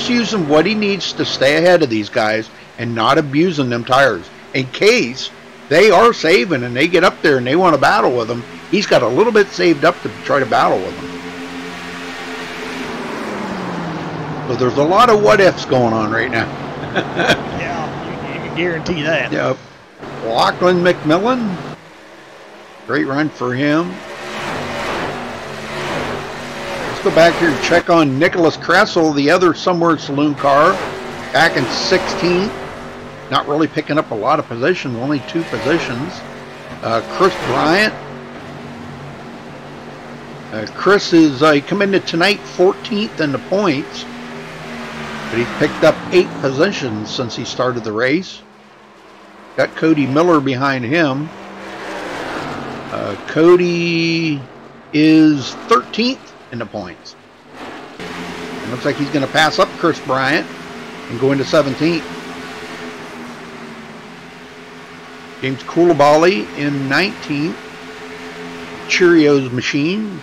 using what he needs to stay ahead of these guys and not abusing them tires in case they are saving and they get up there and they want to battle with them. He's got a little bit saved up to try to battle with them. So there's a lot of what ifs going on right now. Yeah, you can guarantee that. Yep. Lachlan McMillan. Great run for him. Let's go back here and check on Nicholas Kressel, the other Somewhere Saloon car, back in 16th. Not really picking up a lot of positions, only 2 positions. Chris Bryant. Chris is coming to tonight 14th in the points, but he's picked up 8 positions since he started the race. Got Cody Miller behind him. Cody is 13th in the points. It looks like he's going to pass up Chris Bryant and go into 17th. James Coulibaly in 19th. Cheerios machine.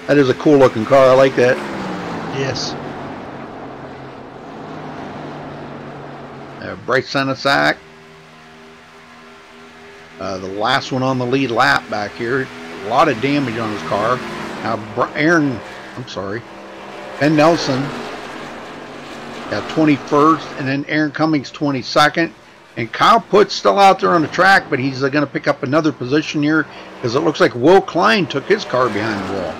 That is a cool looking car. I like that. Yes. Bryce Senesac. The last one on the lead lap back here. A lot of damage on his car. Now Ben Nelson got 21st, and then Aaron Cummings 22nd. And Kyle Putt's still out there on the track, but he's going to pick up another position here because it looks like Will Klein took his car behind the wall.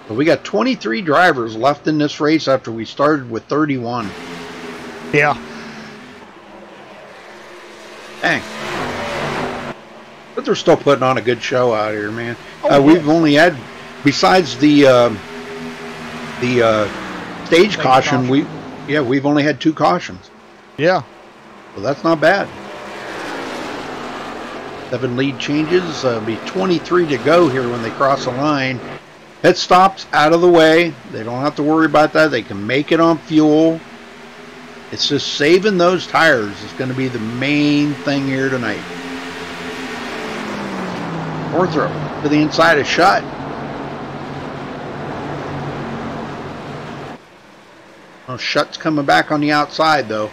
So we got 23 drivers left in this race after we started with 31. Yeah. Dang. But they're still putting on a good show out here, man. Oh, we've only had, besides the stage caution, we've only had 2 cautions. Yeah. So that's not bad. 7 lead changes. Be 23 to go here when they cross the line. Pit stops out of the way. They don't have to worry about that. They can make it on fuel. It's just saving those tires is going to be the main thing here tonight. Northrop to the inside of Schutt. Well, Schutt's coming back on the outside though.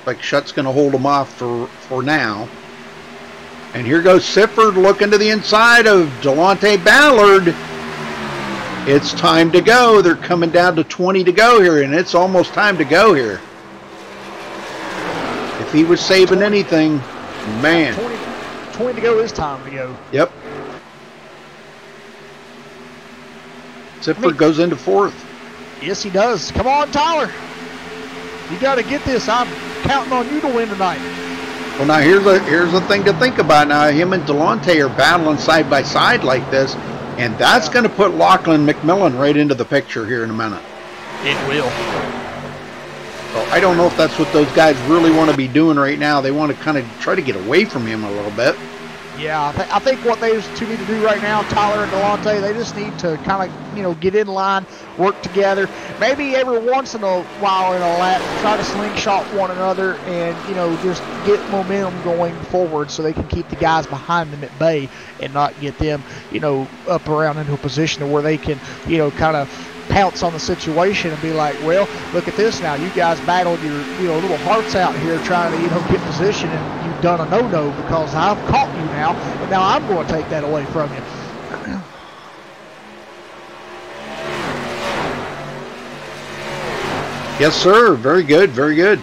Like Schutt's going to hold him off for now. And here goes Sifford looking to the inside of Delonte Ballard. It's time to go. They're coming down to 20 to go here, and it's almost time to go here. If he was saving anything, man. 20 to go, it's time to go. Yep. Sifford goes into 4th. Yes, he does. Come on, Tyler. You got to get this. I'm counting on you to win tonight. Well, now here's a thing to think about. Now him and Delonte are battling side by side like this, and that's going to put Lachlan McMillan right into the picture here in a minute. It will. So I don't know if that's what those guys really want to be doing right now. They want to kind of try to get away from him a little bit. Yeah, I think what those two need to do right now, Tyler and Delonte, they just need to kind of, get in line, work together. Maybe every once in a while in a lap, try to slingshot one another and, just get momentum going forward so they can keep the guys behind them at bay and not get them, up around into a position to where they can, kind of pounce on the situation and be like, well, look at this now. You guys battled your little hearts out here trying to, get position, and you've done a no-no because I've caught you now, and now I'm going to take that away from you. Yes, sir. Very good. Very good.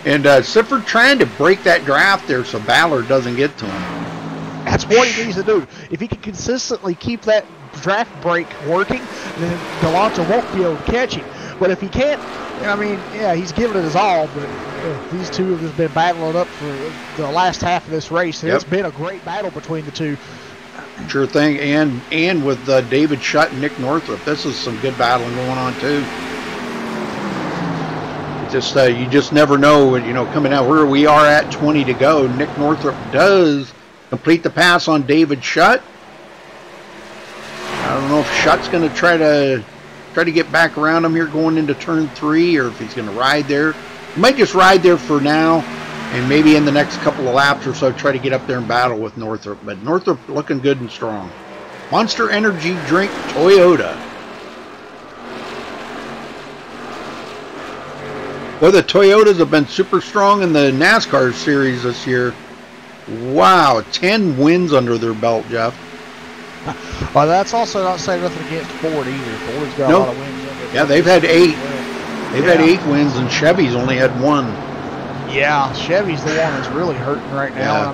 And Sifford trying to break that draft there so Ballard doesn't get to him. That's what he needs to do. If he can consistently keep that draft break working, then Delonte won't be able to catch him. But if he can't, he's giving it his all, but these two have just been battling up for the last half of this race. It's been a great battle between the two. Sure thing. And with David Shutt and Nick Northrup, this is some good battling going on too. Just you just never know, coming out where we are at 20 to go. Nick Northrup does complete the pass on David Shutt. I don't know if Shutt's going to try to get back around him here going into turn 3, or if he's going to ride there. He might just ride there for now, and maybe in the next couple of laps or so try to get up there and battle with Northrup. But Northrup looking good and strong. Monster Energy Drink Toyota. Well, the Toyotas have been super strong in the NASCAR series this year. Wow, 10 wins under their belt, Jeff. Well, that's also not saying nothing against Ford either. Ford's got a lot of wins. Yeah, they've had 8. They've had 8 wins, and Chevy's only had 1. Yeah, Chevy's the one that's really hurting right now.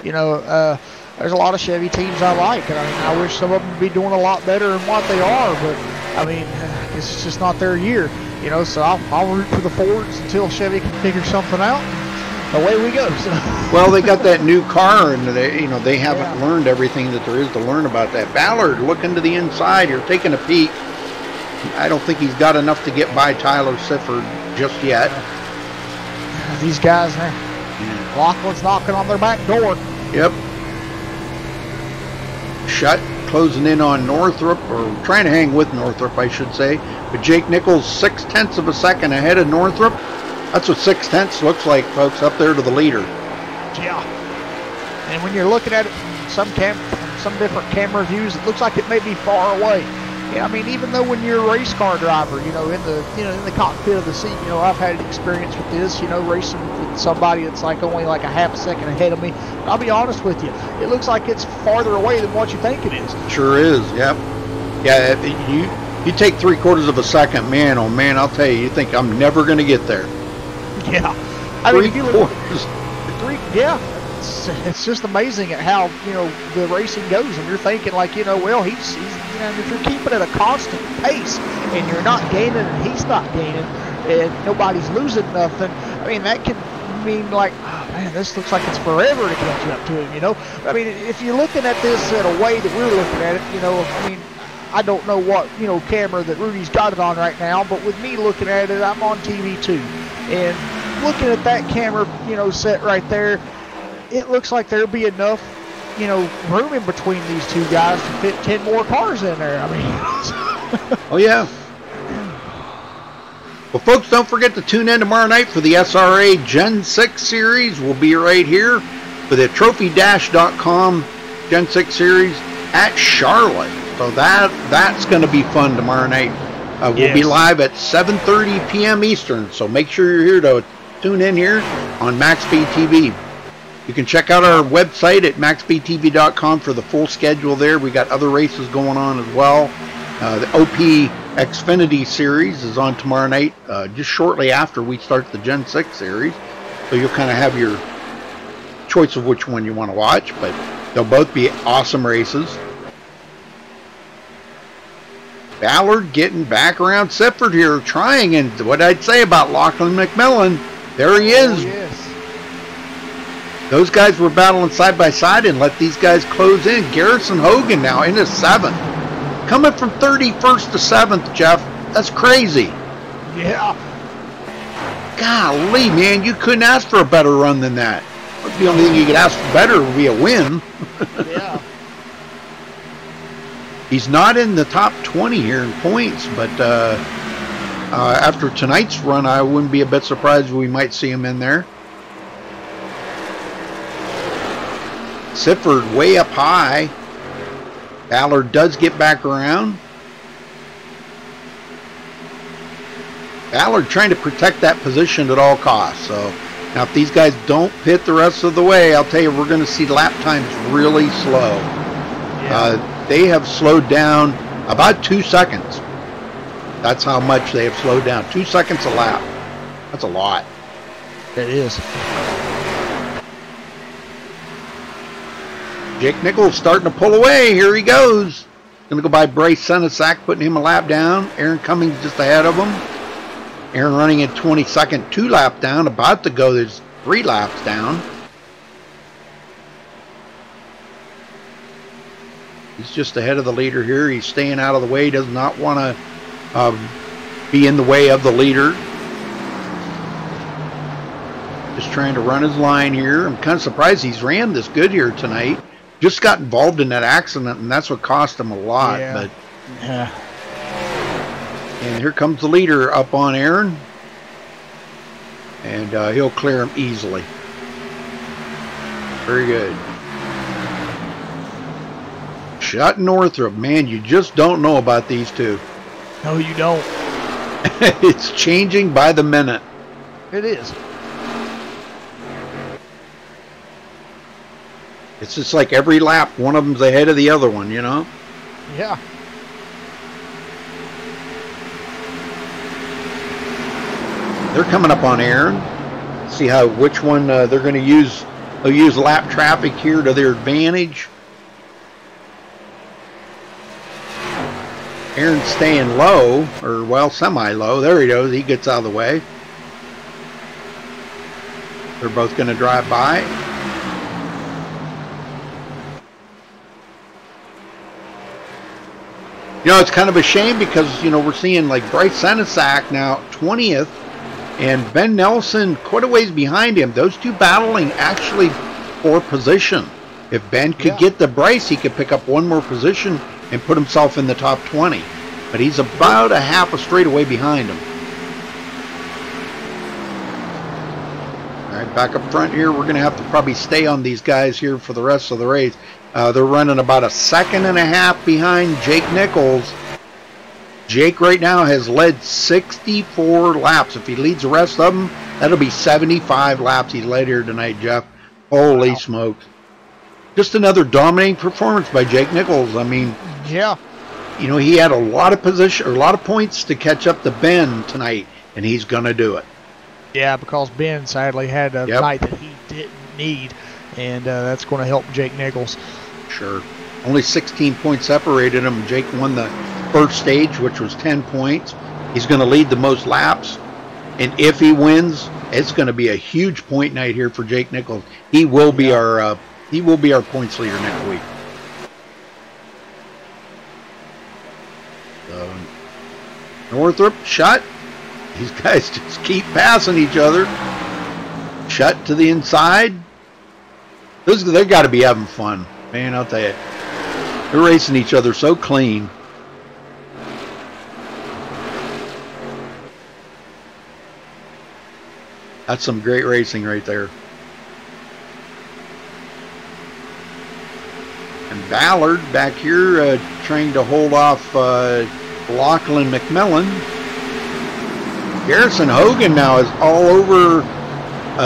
Yeah. There's a lot of Chevy teams I like, and I wish some of them would be doing a lot better than what they are, but it's just not their year. So I'll root for the Fords until Chevy can figure something out. Away we go. So. Well, they got that new car, and they haven't learned everything that there is to learn about that. Ballard looking to the inside here, taking a peek. I don't think he's got enough to get by Tyler Sifford just yet. These guys, Lachlan's knocking on their back door. Yep. Shutt closing in on Northrup, or trying to hang with Northrup, I should say. But Jake Nichols 0.6 of a second ahead of Northrup. That's what 0.6 looks like, folks, up there to the leader. Yeah. And when you're looking at it from some different camera views, it looks like it may be far away. Yeah, even though when you're a race car driver, in the cockpit of the seat, I've had experience with this, racing with somebody that's only a half a second ahead of me. I'll be honest with you, it looks like it's farther away than what you think it is. Sure is, yep. Yeah, you take 3/4 of a second, man, oh man, I'll tell you, you think I'm never going to get there. Yeah. If you look it's just amazing at how, the racing goes. And you're thinking well, he's if you're keeping at a constant pace and you're not gaining and he's not gaining and nobody's losing nothing, that can mean oh man, this looks like it's forever to catch up to him, if you're looking at this in a way that we're looking at it, I don't know what, camera that Rudy's got it on right now, but with me looking at it, I'm on TV too. And looking at that camera, set right there, it looks like there'll be enough, room in between these two guys to fit 10 more cars in there. Oh, yeah. Well, folks, don't forget to tune in tomorrow night for the SRA Gen 6 series. We'll be right here for the TrophyDash.com Gen 6 series at Charlotte. So that's going to be fun tomorrow night. We'll be live at 7:30 p.m. Eastern, so make sure you're here to tune in here on MaxSpeedTV. You can check out our website at MaxSpeedTV.com for the full schedule there. We got other races going on as well. The OP Xfinity series is on tomorrow night, just shortly after we start the Gen 6 series. So you'll kind of have your choice of which one you want to watch, but they'll both be awesome races. Ballard getting back around Sifford here, trying, and what I'd say about Lachlan McMillan, there he is. Oh, yes. Those guys were battling side by side and let these guys close in. Garrison Hogan now in his 7th. Coming from 31st to 7th, Jeff. That's crazy. Yeah. Golly, man, you couldn't ask for a better run than that. The only thing you could ask for better would be a win. Yeah. He's not in the top 20 here in points, but after tonight's run, I wouldn't be a bit surprised if we might see him in there. Sifford way up high. Ballard does get back around. Ballard trying to protect that position at all costs. So now if these guys don't pit the rest of the way, I'll tell you, we're going to see lap times really slow. Yeah. They have slowed down about 2 seconds. That's how much they have slowed down. 2 seconds a lap. That's a lot. It is. Jake Nichols starting to pull away. Here he goes. Going to go by Bryce Senesac, putting him a lap down. Aaron Cummings just ahead of him. Aaron running at 22nd, 2 laps down. About to go, there's 3 laps down. He's just ahead of the leader here. He's staying out of the way. He does not want to be in the way of the leader. Just trying to run his line here. I'm kind of surprised he's ran this good here tonight. Just got involved in that accident, and that's what cost him a lot. Yeah. But and here comes the leader up on Aaron, and he'll clear him easily. Very good. Shutt and Northrop, man, you just don't know about these two. No, you don't. It's changing by the minute. It is. It's just like every lap, one of them's ahead of the other one, you know? Yeah. They're coming up on Aaron. See how which one they're going to use. They'll use lap traffic here to their advantage. Aaron's staying low, or well, semi-low. There he goes. He gets out of the way. They're both going to drive by. You know, it's kind of a shame because, you know, we're seeing like Bryce Senesac now 20th and Ben Nelson quite a ways behind him. Those two battling actually for position. If Ben could get the Bryce, he could pick up one more position and put himself in the top 20. But he's about a half a straightaway behind him. All right, back up front here. We're going to have to probably stay on these guys here for the rest of the race. They're running about a 1.5 seconds behind Jake Nichols. Jake right now has led 64 laps. If he leads the rest of them, that'll be 75 laps he's led here tonight, Jeff. Holy smokes. Just another dominating performance by Jake Nichols. I mean, yeah. You know, he had a lot of position, or a lot of points to catch up to Ben tonight, and he's going to do it. Yeah, because Ben sadly had a night that he didn't need, and that's going to help Jake Nichols. Sure. Only 16 points separated him. Jake won the first stage, which was 10 points. He's going to lead the most laps, and if he wins, it's going to be a huge point night here for Jake Nichols. He will be our points leader next week. Northrop, Shutt. These guys just keep passing each other. Shutt to the inside. They got to be having fun, man. I'll tell you, they're racing each other so clean. That's some great racing right there. And Ballard back here trying to hold off Lachlan McMillan. Garrison Hogan now is all over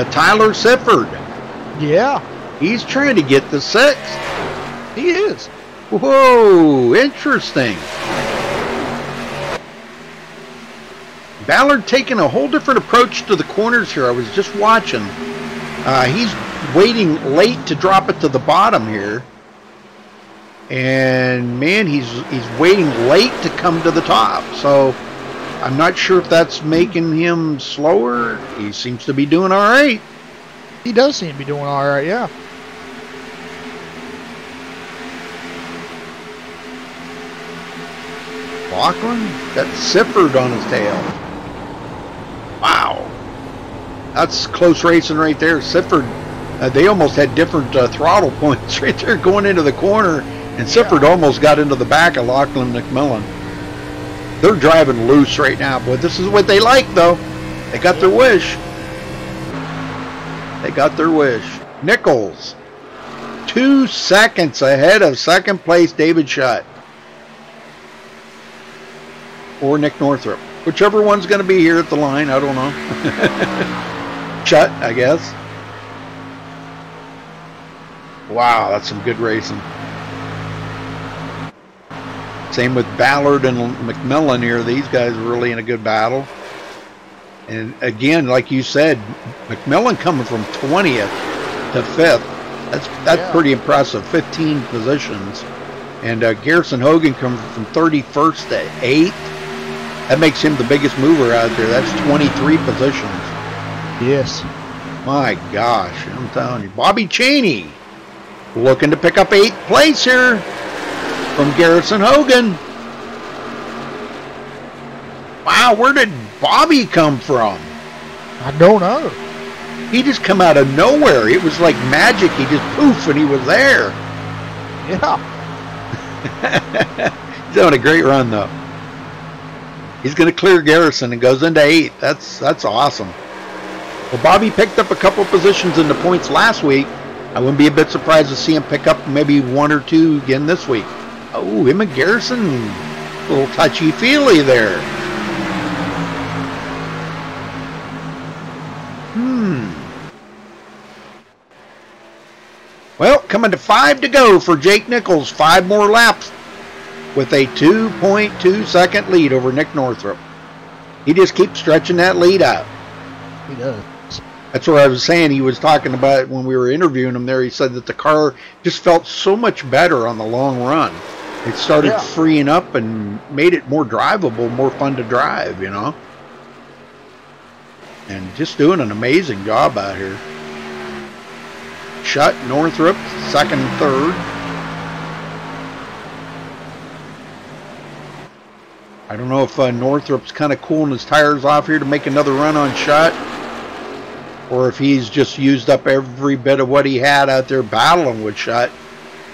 Tyler Sifford. Yeah. He's trying to get the 6th. He is. Whoa, interesting. Ballard taking a whole different approach to the corners here. I was just watching. He's waiting late to drop it to the bottom here. And man, he's waiting late to come to the top. So I'm not sure if that's making him slower. He seems to be doing all right. He does seem to be doing all right, yeah. Lachlan got Sifford on his tail. Wow. That's close racing right there. Sifford, they almost had different throttle points right there going into the corner. And Sifford almost got into the back of Lachlan McMillan. They're driving loose right now, boy. This is what they like, though. They got their wish. They got their wish. Nichols, 2 seconds ahead of second place David Shutt. Or Nick Northrup. Whichever one's going to be here at the line, I don't know. Shutt, I guess. Wow, that's some good racing. Same with Ballard and McMillan here. These guys are really in a good battle. And again, like you said, McMillan coming from 20th to 5th. That's pretty impressive. 15 positions. And Garrison Hogan coming from 31st to 8th. That makes him the biggest mover out there. That's 23 positions. Yes. My gosh, I'm telling you. Bobby Cheney looking to pick up 8th place here from Garrison Hogan. Wow, where did Bobby come from? I don't know. He just come out of nowhere. It was like magic. He just poof and he was there. Yeah. He's having a great run though. He's going to clear Garrison and goes into 8th. That's awesome. Well, Bobby picked up a couple positions in the points last week. I wouldn't be a bit surprised to see him pick up maybe 1 or 2 again this week. Oh, him and Garrison, a little touchy-feely there. Well, coming to 5 to go for Jake Nichols. 5 more laps with a 2.2 second lead over Nick Northrup. He just keeps stretching that lead out. He does. That's what I was saying. He was talking about when we were interviewing him there. He said that the car just felt so much better on the long run. It started freeing up and made it more drivable, more fun to drive, you know. And just doing an amazing job out here. Shutt, Northrup, 2nd and 3rd. I don't know if Northrup's kind of cooling his tires off here to make another run on Shutt, or if he's just used up every bit of what he had out there battling with Shutt,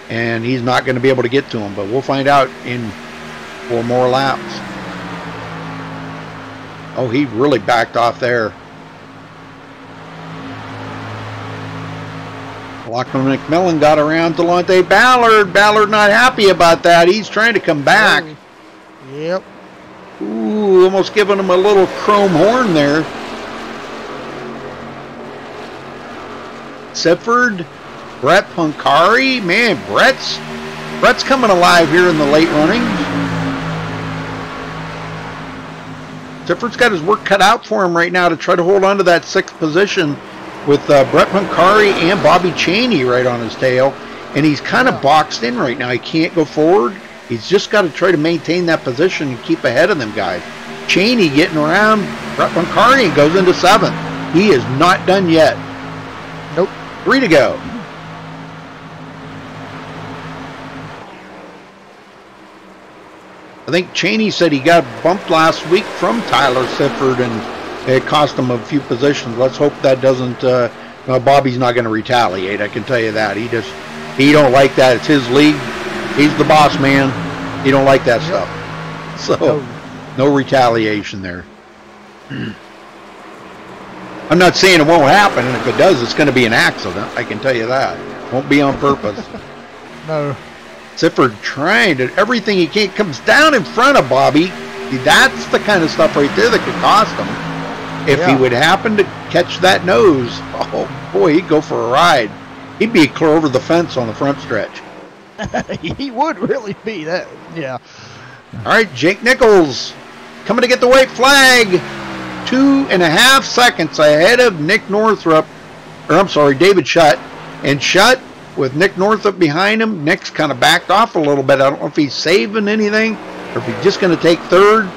and he's not going to be able to get to him. But we'll find out in 4 more laps. Oh, he really backed off there. Lachlan McMillan got around Delonte Ballard. Ballard not happy about that. He's trying to come back. Yep. Ooh, almost giving him a little chrome horn there. Sifford, Brett Punkari. Man, Brett's coming alive here in the late running. Sifford's got his work cut out for him right now to try to hold on to that 6th position with Brett Punkari and Bobby Cheney right on his tail. And he's kind of boxed in right now. He can't go forward. He's just got to try to maintain that position and keep ahead of them guys. Cheney getting around Brett Punkari and goes into 7th. He is not done yet. Nope. 3 to go. I think Cheney said he got bumped last week from Tyler Sifford, and it cost him a few positions. Let's hope that doesn't. Bobby's not going to retaliate. I can tell you that. He don't like that. It's his league. He's the boss man. He don't like that stuff. So no retaliation there. I'm not saying it won't happen, and if it does, it's going to be an accident. I can tell you that. Won't be on purpose. No. Sifford trying to everything he can, comes down in front of Bobby. That's the kind of stuff right there that could cost him. If he would happen to catch that nose, oh boy, he'd go for a ride. He'd be clear over the fence on the front stretch. He would really be that. Yeah. All right, Jake Nichols coming to get the white flag. 2.5 seconds ahead of Nick Northrup. or I'm sorry, David Shutt. And Shutt, with Nick Northup behind him, Nick's kind of backed off a little bit. I don't know if he's saving anything or if he's just going to take third.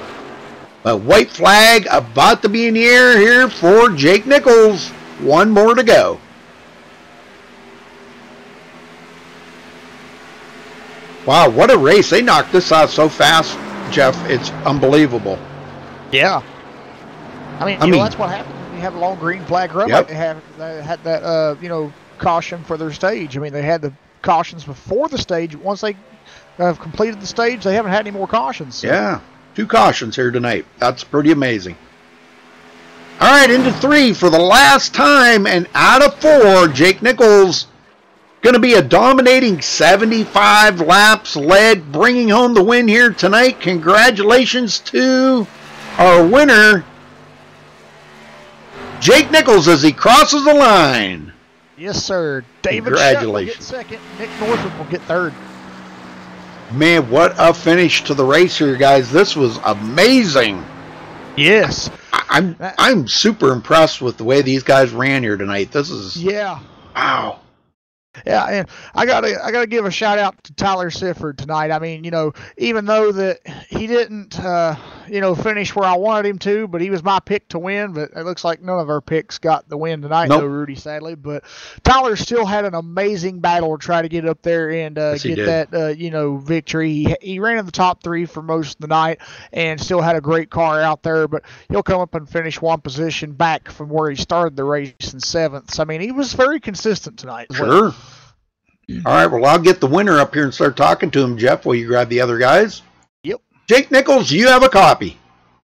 But white flag about to be in the air here for Jake Nichols. One more to go. Wow, what a race. They knocked this out so fast, Jeff. It's unbelievable. Yeah. I mean, that's what happens when you have a long green flag run. Yep. They had that, caution for their stage. I mean, they had the cautions before the stage. Once they have completed the stage, they haven't had any more cautions. So. Yeah, 2 cautions here tonight. That's pretty amazing. All right, into 3 for the last time, and out of 4, Jake Nichols going to be a dominating 75 laps led, bringing home the win here tonight. Congratulations to our winner, Jake Nichols, as he crosses the line. Yes, sir. David Shutt will get second. Nick Northup will get third. Man, what a finish to the race here, guys. This was amazing. Yes. I'm super impressed with the way these guys ran here tonight. This is wow. Yeah, and I gotta give a shout out to Tyler Sifford tonight. I mean, even though that he didn't, finish where I wanted him to, but he was my pick to win. But it looks like none of our picks got the win tonight, though, Rudy, sadly. But Tyler still had an amazing battle to try to get up there and get that, victory. He ran in the top 3 for most of the night and still had a great car out there. But he'll come up and finish 1 position back from where he started the race in 7th. So, I mean, he was very consistent tonight. Sure. All right, well, I'll get the winner up here and start talking to him, Jeff, while you grab the other guys. Yep. Jake Nichols, you have a copy.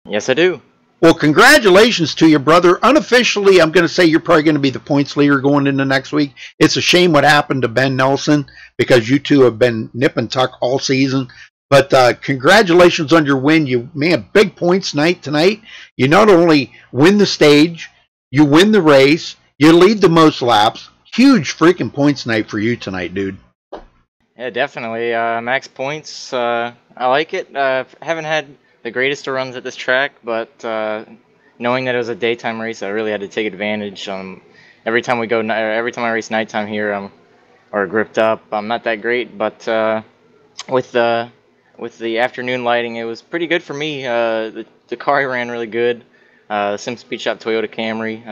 Yes, I do. Well, congratulations to you, brother. Unofficially, I'm going to say you're probably going to be the points leader going into next week. It's a shame what happened to Ben Nelson because you two have been nip and tuck all season. But congratulations on your win. Big points night tonight. You not only win the stage, you win the race, you lead the most laps. Huge freaking points night for you tonight, dude. Yeah, definitely. Max points. I like it. Haven't had the greatest of runs at this track, but knowing that it was a daytime race, I really had to take advantage. Every time I race nighttime here, or gripped up, I'm not that great. But with the afternoon lighting, it was pretty good for me. The car ran really good. The Sim Speed Shop Toyota Camry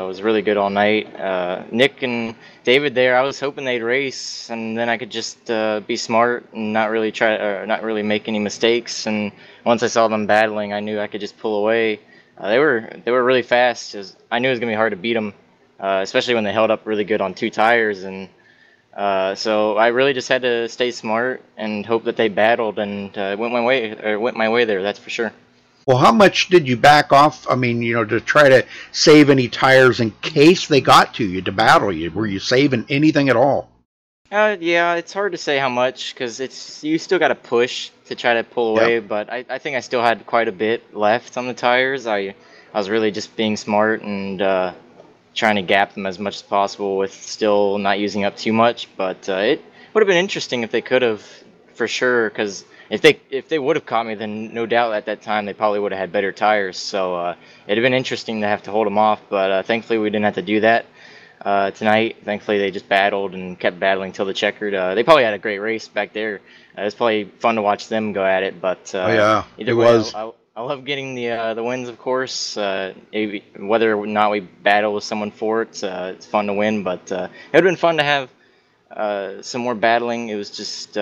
was really good all night. Nick and David there, I was hoping they'd race, and then I could just be smart and not really make any mistakes. And once I saw them battling, I knew I could just pull away. They were really fast. I knew it was gonna be hard to beat them, especially when they held up really good on 2 tires. And so I really just had to stay smart and hope that they battled, and went my way there. That's for sure. Well, how much did you back off? I mean, to try to save any tires in case they got to you to battle you. Were you saving anything at all? Yeah, it's hard to say how much because you still got to push to try to pull away. Yep. But I think I still had quite a bit left on the tires. I was really just being smart and trying to gap them as much as possible with still not using up too much. But it would have been interesting if they could have, for sure, because if they would have caught me, then no doubt at that time they probably would have had better tires. So it'd have been interesting to have to hold them off, but thankfully we didn't have to do that tonight. Thankfully they just battled and kept battling till the checkered. They probably had a great race back there. It was probably fun to watch them go at it. But it was. I love getting the wins, of course. Whether or not we battle with someone for it, it's fun to win. But it would have been fun to have some more battling. It was just.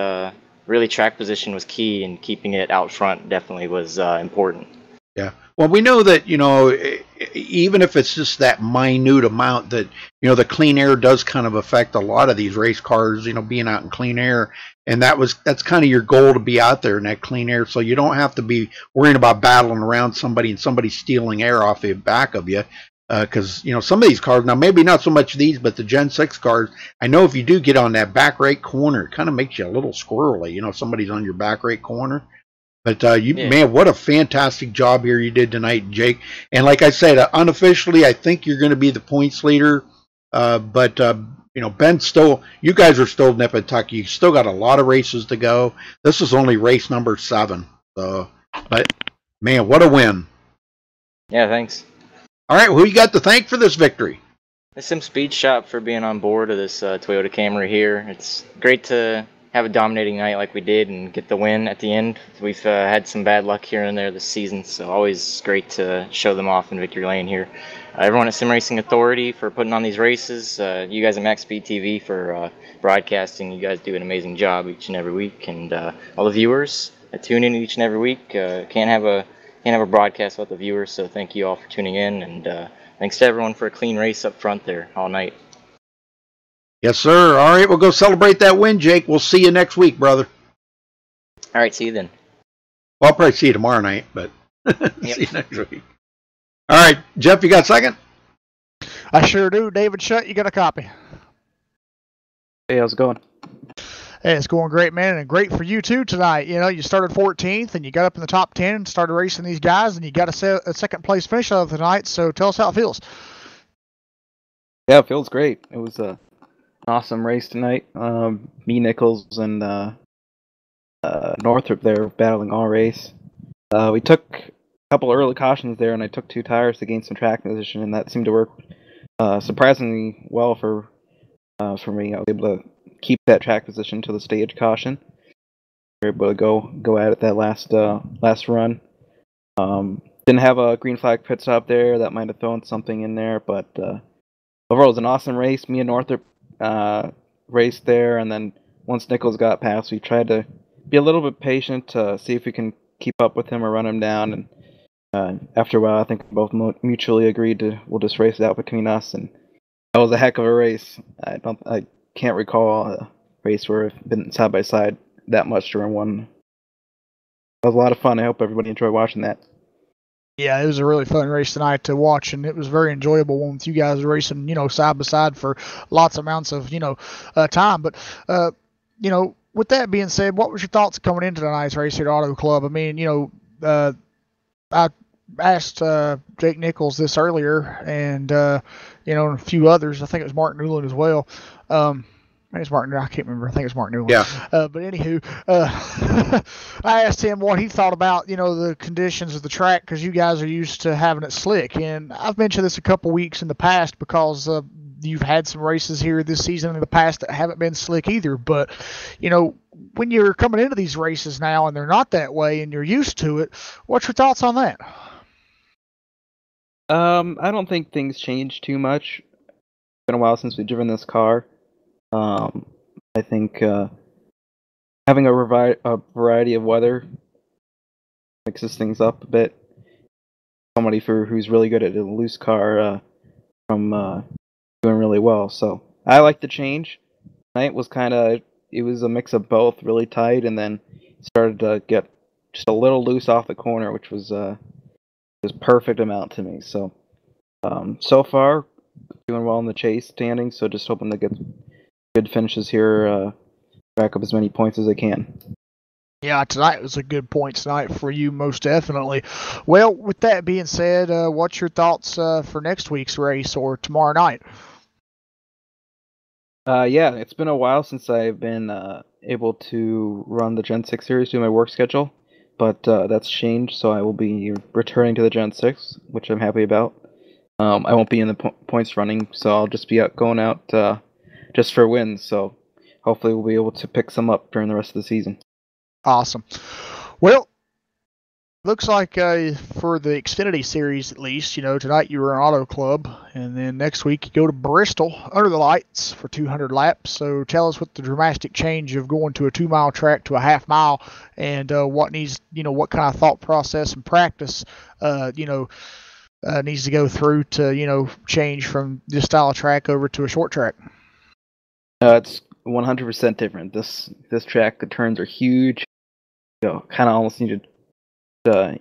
Really, track position was key, and keeping it out front definitely was important. Yeah. Well, we know that, even if it's just that minute amount that, the clean air does kind of affect a lot of these race cars, being out in clean air. And that's kind of your goal, to be out there in that clean air. So you don't have to be worrying about battling around somebody and somebody stealing air off the back of you. Because, some of these cars, now maybe not so much these, but the Gen 6 cars, I know if you do get on that back right corner, it kind of makes you a little squirrely, if somebody's on your back right corner. But, man, what a fantastic job here you did tonight, Jake. And like I said, unofficially, I think you're going to be the points leader. But Ben still, you guys are still nip and tuck. You still got a lot of races to go. This is only race number 7. So, but, man, what a win. Yeah, thanks. All right, who you got to thank for this victory? the Sim Speed Shop for being on board of this Toyota Camry here. It's great to have a dominating night like we did and get the win at the end. We've had some bad luck here and there this season, so always great to show them off in victory lane here. Everyone at Sim Racing Authority for putting on these races. You guys at MaxSpeedTV for broadcasting. You guys do an amazing job each and every week, and all the viewers that tune in each and every week. Can't have a broadcast without the viewers, so thank you all for tuning in, and thanks to everyone for a clean race up front there all night. Yes, sir. All right, we'll go celebrate that win, Jake. We'll see you next week, brother. All right, see you then. Well, I'll probably see you tomorrow night, but Yep. see you next week. All right, Jeff, you got second? I sure do. David Shutt, you got a copy. Hey, how's it going? Hey, it's going great, man, and great for you too tonight. You know, you started 14th, and you got up in the top 10 and started racing these guys, and you got a second place finish out of the night. So tell us how it feels. Yeah, it feels great. It was an awesome race tonight. Me, Nichols, and Northrop there battling all race. We took a couple early cautions there, and I took 2 tires to gain some track position, and that seemed to work surprisingly well for me. I was able to keep that track position to the stage caution. We were able to go at it that last run. Didn't have a green flag pit stop there. That might have thrown something in there, but overall it was an awesome race. Me and Northrop raced there, and then once Nichols got past, we tried to be a little bit patient to see if we can keep up with him or run him down. And after a while, I think we both mutually agreed we'll just race it out between us, and that was a heck of a race. I can't recall a race where we've been side by side that much during one. It was a lot of fun. I hope everybody enjoyed watching that. Yeah, it was a really fun race tonight to watch, and it was very enjoyable one with you guys racing, side by side for lots of amounts of, time. But, with that being said, what was your thoughts coming into tonight's race here at Auto Club? I mean, I asked Jake Nichols this earlier, and and a few others. I think it was Martin Newland as well. I think it's Martin. I can't remember. I think it's Martin Newland. Yeah. But anywho, I asked him what he thought about the conditions of the track, because you guys are used to having it slick, and I've mentioned this a couple weeks in the past because you've had some races here this season in the past that haven't been slick either. But when you're coming into these races now and they're not that way and you're used to it, what's your thoughts on that? I don't think things changed too much. It's been a while since we've driven this car. I think having a variety of weather mixes things up a bit. Somebody who's really good at a loose car from doing really well. So I like the change. Tonight was it was a mix of both, really tight, and then started to get just a little loose off the corner, which was perfect amount to me. So so far doing well in the chase standings, so just hoping to get good finishes here, rack up as many points as I can. Yeah, tonight was a good points night for you, most definitely. Well, with that being said, what's your thoughts for next week's race or tomorrow night? Yeah, it's been a while since I've been able to run the Gen 6 series due to my work schedule, but that's changed, so I will be returning to the Gen 6, which I'm happy about. I won't be in the points running, so I'll just be going out just for wins, so hopefully we'll be able to pick some up during the rest of the season. Awesome. Well, looks like for the Xfinity series, at least, tonight you were in Auto Club, and then next week you go to Bristol under the lights for 200 laps. So tell us what the dramatic change of going to a 2-mile track to a half-mile, and what needs, what kind of thought process and practice, needs to go through to, change from this style of track over to a short track. It's 100% different. This track, the turns are huge. Kind of almost needed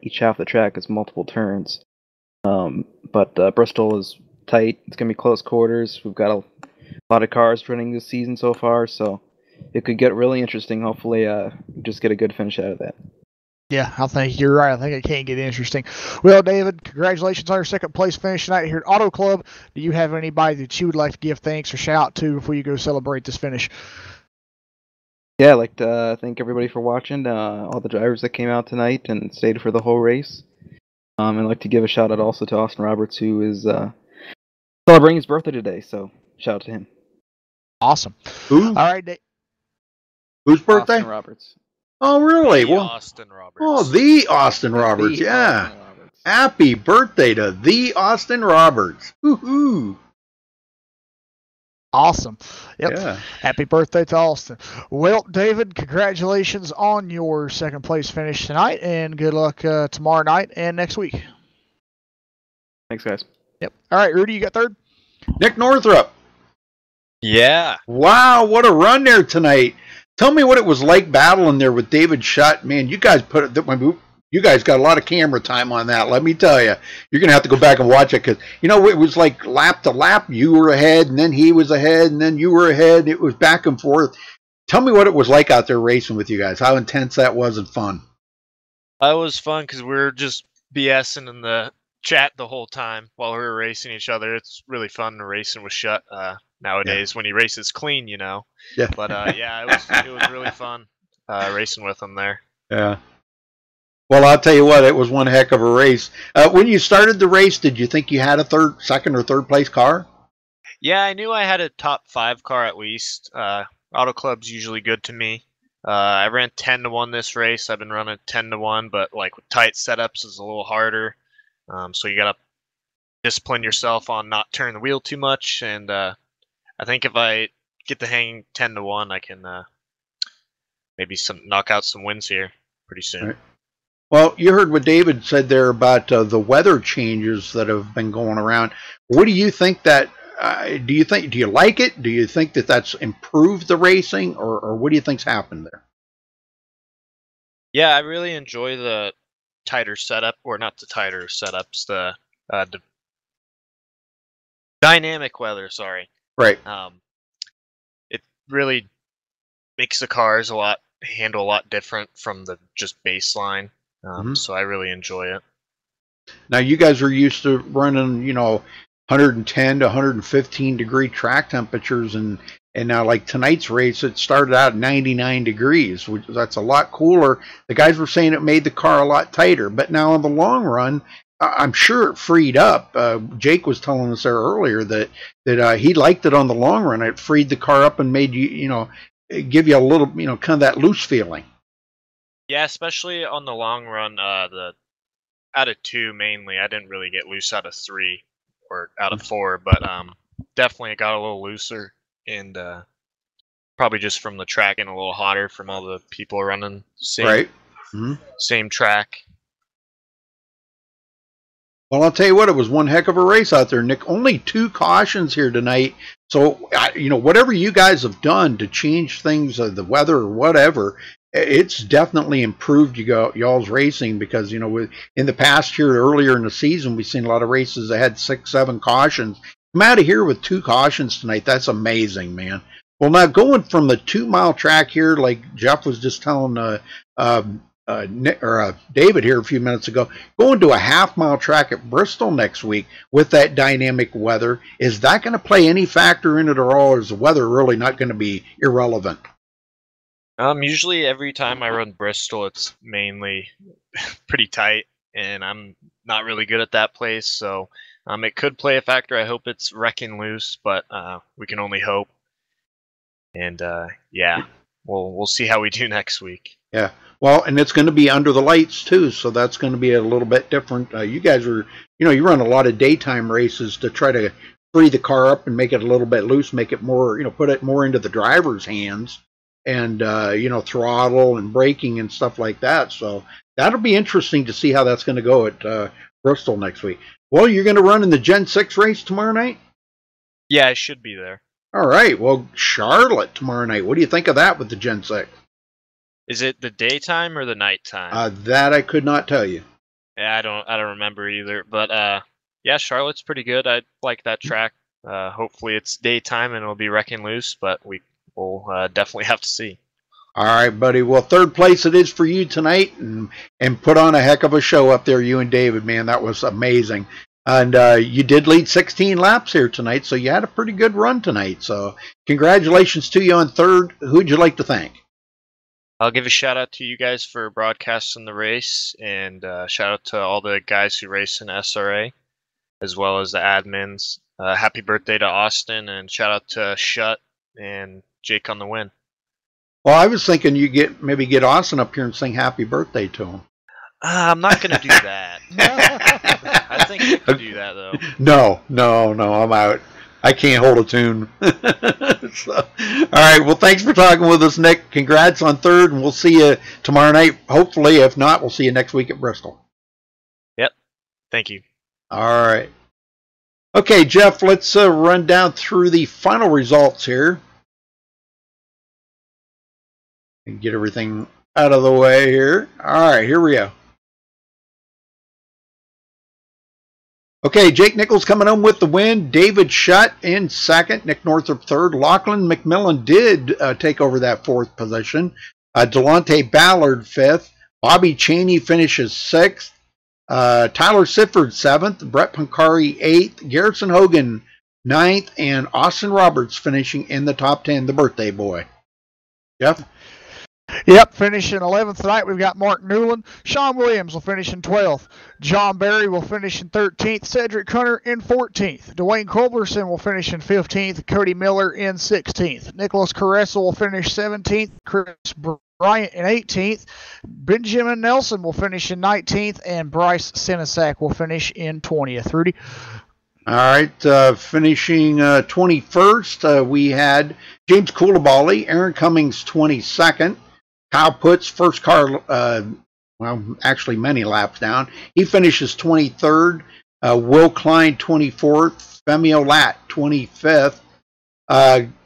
each half of the track is multiple turns. But Bristol is tight. It's gonna be close quarters. We've got a lot of cars running this season so far, so it could get really interesting. Hopefully, just get a good finish out of that. Yeah, I think you're right. I think it can get interesting. Well, David, congratulations on your second place finish tonight here at Auto Club. Do you have anybody that you would like to give thanks or shout out to before you go celebrate this finish? Yeah, I'd like to thank everybody for watching, all the drivers that came out tonight and stayed for the whole race. I'd like to give a shout out also to Austin Roberts, who is celebrating his birthday today, so shout out to him. Awesome. Who? All right, Whose birthday? Austin Roberts. Oh, really? The Well, Austin Roberts. oh, the Austin Roberts. The Yeah. Austin Roberts. Happy birthday to the Austin Roberts. Woohoo. awesome. Yep. Yeah. Happy birthday to Austin. Well, David, congratulations on your second place finish tonight, and good luck tomorrow night and next week. Thanks, guys. Yep. All right, Rudy, you got third? Nick Northrup. Yeah. Wow, what a run there tonight. Tell me what it was like battling there with David Shutt. Man, you guys you guys got a lot of camera time on that. Let me tell you, you're going to have to go back and watch it because, it was like lap to lap. You were ahead, and then he was ahead, and then you were ahead. It was back and forth. Tell me what it was like out there racing with you guys, how intense that was and fun. It was fun because we were just BSing in the chat the whole time while we were racing each other. It's really fun to racing with Shutt nowadays when he races clean, Yeah. But yeah, it was really fun racing with him there. Yeah. Well, I'll tell you what, it was one heck of a race. When you started the race, did you think you had a second or third place car? Yeah, I knew I had a top 5 car at least. Auto Club's usually good to me. I ran 10-1 this race. I've been running 10-1, but like with tight setups is a little harder. So you gotta discipline yourself on not turning the wheel too much. And I think if I get the hang 10-1, I can maybe knock out some wins here pretty soon. Right. Well, you heard what David said there about the weather changes that have been going around. What do you think that? Do you like it? Do you think that that's improved the racing, or what do you think's happened there? Yeah, I really enjoy the tighter setup, or not the tighter setups, the dynamic weather. Sorry. Right. It really makes the cars handle a lot different from the just baseline. So I really enjoy it. Now you guys are used to running, 110 to 115 degree track temperatures, and now like tonight's race, it started out at 99 degrees, which that's a lot cooler. The guys were saying it made the car a lot tighter, but now in the long run, I'm sure it freed up. Jake was telling us there earlier that he liked it on the long run. It freed the car up and made you, give you a little, kind of that loose feeling. Yeah, especially on the long run, the out of 2 mainly. I didn't really get loose out of 3 or out of 4, but definitely it got a little looser, and probably just from the track and a little hotter from all the people running same track. Well, I'll tell you what, it was one heck of a race out there, Nick. Only 2 cautions here tonight. So, whatever you guys have done to change things, the weather or whatever, it's definitely improved y'all's racing because, in the past here, earlier in the season, we've seen a lot of races that had 6, 7 cautions. I'm out of here with 2 cautions tonight. That's amazing, man. Well, now going from the 2-mile track here, like Jeff was just telling David here a few minutes ago, going to a half-mile track at Bristol next week with that dynamic weather, is that going to play any factor in it at all, or is the weather really not going to be irrelevant? Usually every time I run Bristol, it's mainly pretty tight, and I'm not really good at that place, so it could play a factor. I hope it's wrecking loose, but we can only hope. And yeah, we'll see how we do next week. Yeah, well, and it's going to be under the lights too, so that's going to be a little bit different. You guys are, you run a lot of daytime races to try to free the car up and make it a little bit loose, make it more, put it more into the driver's hands, and throttle and braking and stuff like that. So that'll be interesting to see how that's going to go at Bristol next week. Well, you're going to run in the Gen 6 race tomorrow night? Yeah, I should be there. All right. Well, Charlotte tomorrow night. What do you think of that with the Gen 6? Is it the daytime or the nighttime? That I could not tell you. Yeah, I don't remember either. But yeah, Charlotte's pretty good. I like that track. Hopefully it's daytime and it'll be wrecking loose, but we'll definitely have to see. All right, buddy. Well, third place it is for you tonight, and put on a heck of a show up there, you and David, man. That was amazing. And you did lead 16 laps here tonight, so you had a pretty good run tonight. So congratulations to you on third. Who'd you like to thank? I'll give a shout out to you guys for broadcasting the race, and shout out to all the guys who race in SRA. as well as the admins. Happy birthday to Austin, and shout out to Shut and Jake on the win. Well, I was thinking you maybe get Austin up here and sing happy birthday to him. I'm not going to do that. I think you could do that, though. No, I'm out. I can't hold a tune. So, all right, well, thanks for talking with us, Nick. Congrats on third, and we'll see you tomorrow night. Hopefully, if not, we'll see you next week at Bristol. Yep. Thank you. All right. Okay, Jeff, let's run down through the final results here. And get everything out of the way here. All right, here we go. Okay, Jake Nichols coming home with the win. David Shutt in second. Nick Northrup third. Lachlan McMillan did take over that fourth position. Delonte Ballard fifth. Bobby Cheney finishes sixth. Tyler Sifford seventh. Brett Pancari eighth. Garrison Hogan ninth. And Austin Roberts finishing in the top 10, the birthday boy. Jeff? Yep, finishing 11th tonight, we've got Mark Newland. Sean Williams will finish in 12th. John Barry will finish in 13th. Cedric Hunter in 14th. Dwayne Culberson will finish in 15th. Cody Miller in 16th. Nicholas Caressa will finish 17th. Chris Bryant in 18th. Benjamin Nelson will finish in 19th. And Bryce Senesac will finish in 20th. Rudy? All right, finishing 21st, we had James Coulibaly, Aaron Cummings 22nd. Kyle Putz, first car, well, actually many laps down. He finishes 23rd. Will Klein, 24th. Femi Olat, 25th.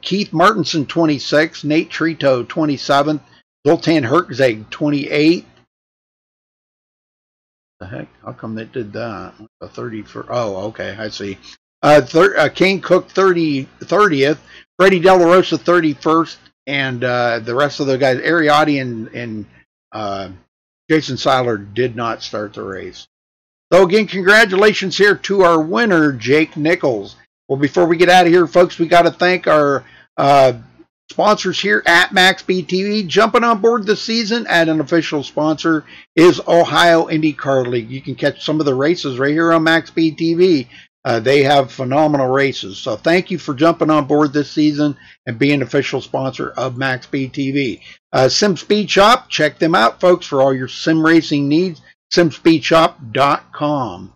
Keith Martinson, 26th. Nate Trito, 27th. Zoltan Herczeg, 28th. The heck? How come they did that? The 31st. Oh, okay, I see. Kane Cook, 30th. Freddie De La Rosa, 31st. And the rest of the guys, Ariotti and Jason Seiler, did not start the race. So again, congratulations here to our winner, Jake Nichols. Well, before we get out of here, folks, we got to thank our sponsors here at MaxSpeedTV. Jumping on board this season at an official sponsor is Ohio IndyCar League. You can catch some of the races right here on MaxSpeedTV. They have phenomenal races. So thank you for jumping on board this season and being an official sponsor of MaxSpeedTV. Sim Speed Shop, check them out, folks, for all your sim racing needs. SimSpeedShop.com.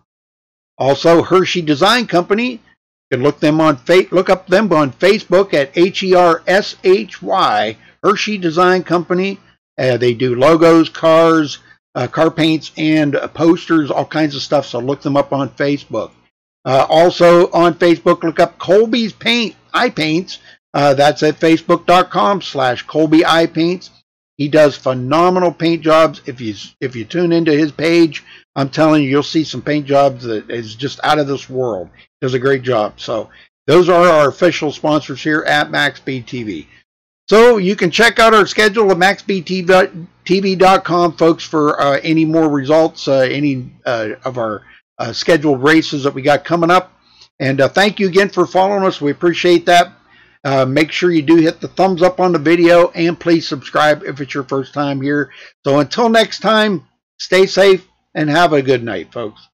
Also, Hershey Design Company. You can look up them on Facebook at HERSHY, Hershey Design Company. They do logos, cars, car paints, and posters, all kinds of stuff. So look them up on Facebook. Also on Facebook, look up Colby's Eye Paints. That's at facebook.com/Colby Eye Paints. He does phenomenal paint jobs. If you tune into his page, I'm telling you, you'll see some paint jobs that is just out of this world. He does a great job. So those are our official sponsors here at MaxSpeedTV. So you can check out our schedule at MaxSpeedTV.com, folks, for any more results, any of our scheduled races that we got coming up. And thank you again for following us. We appreciate that. Make sure you do hit the thumbs up on the video, and please subscribe if it's your first time here. So until next time, stay safe and have a good night, folks.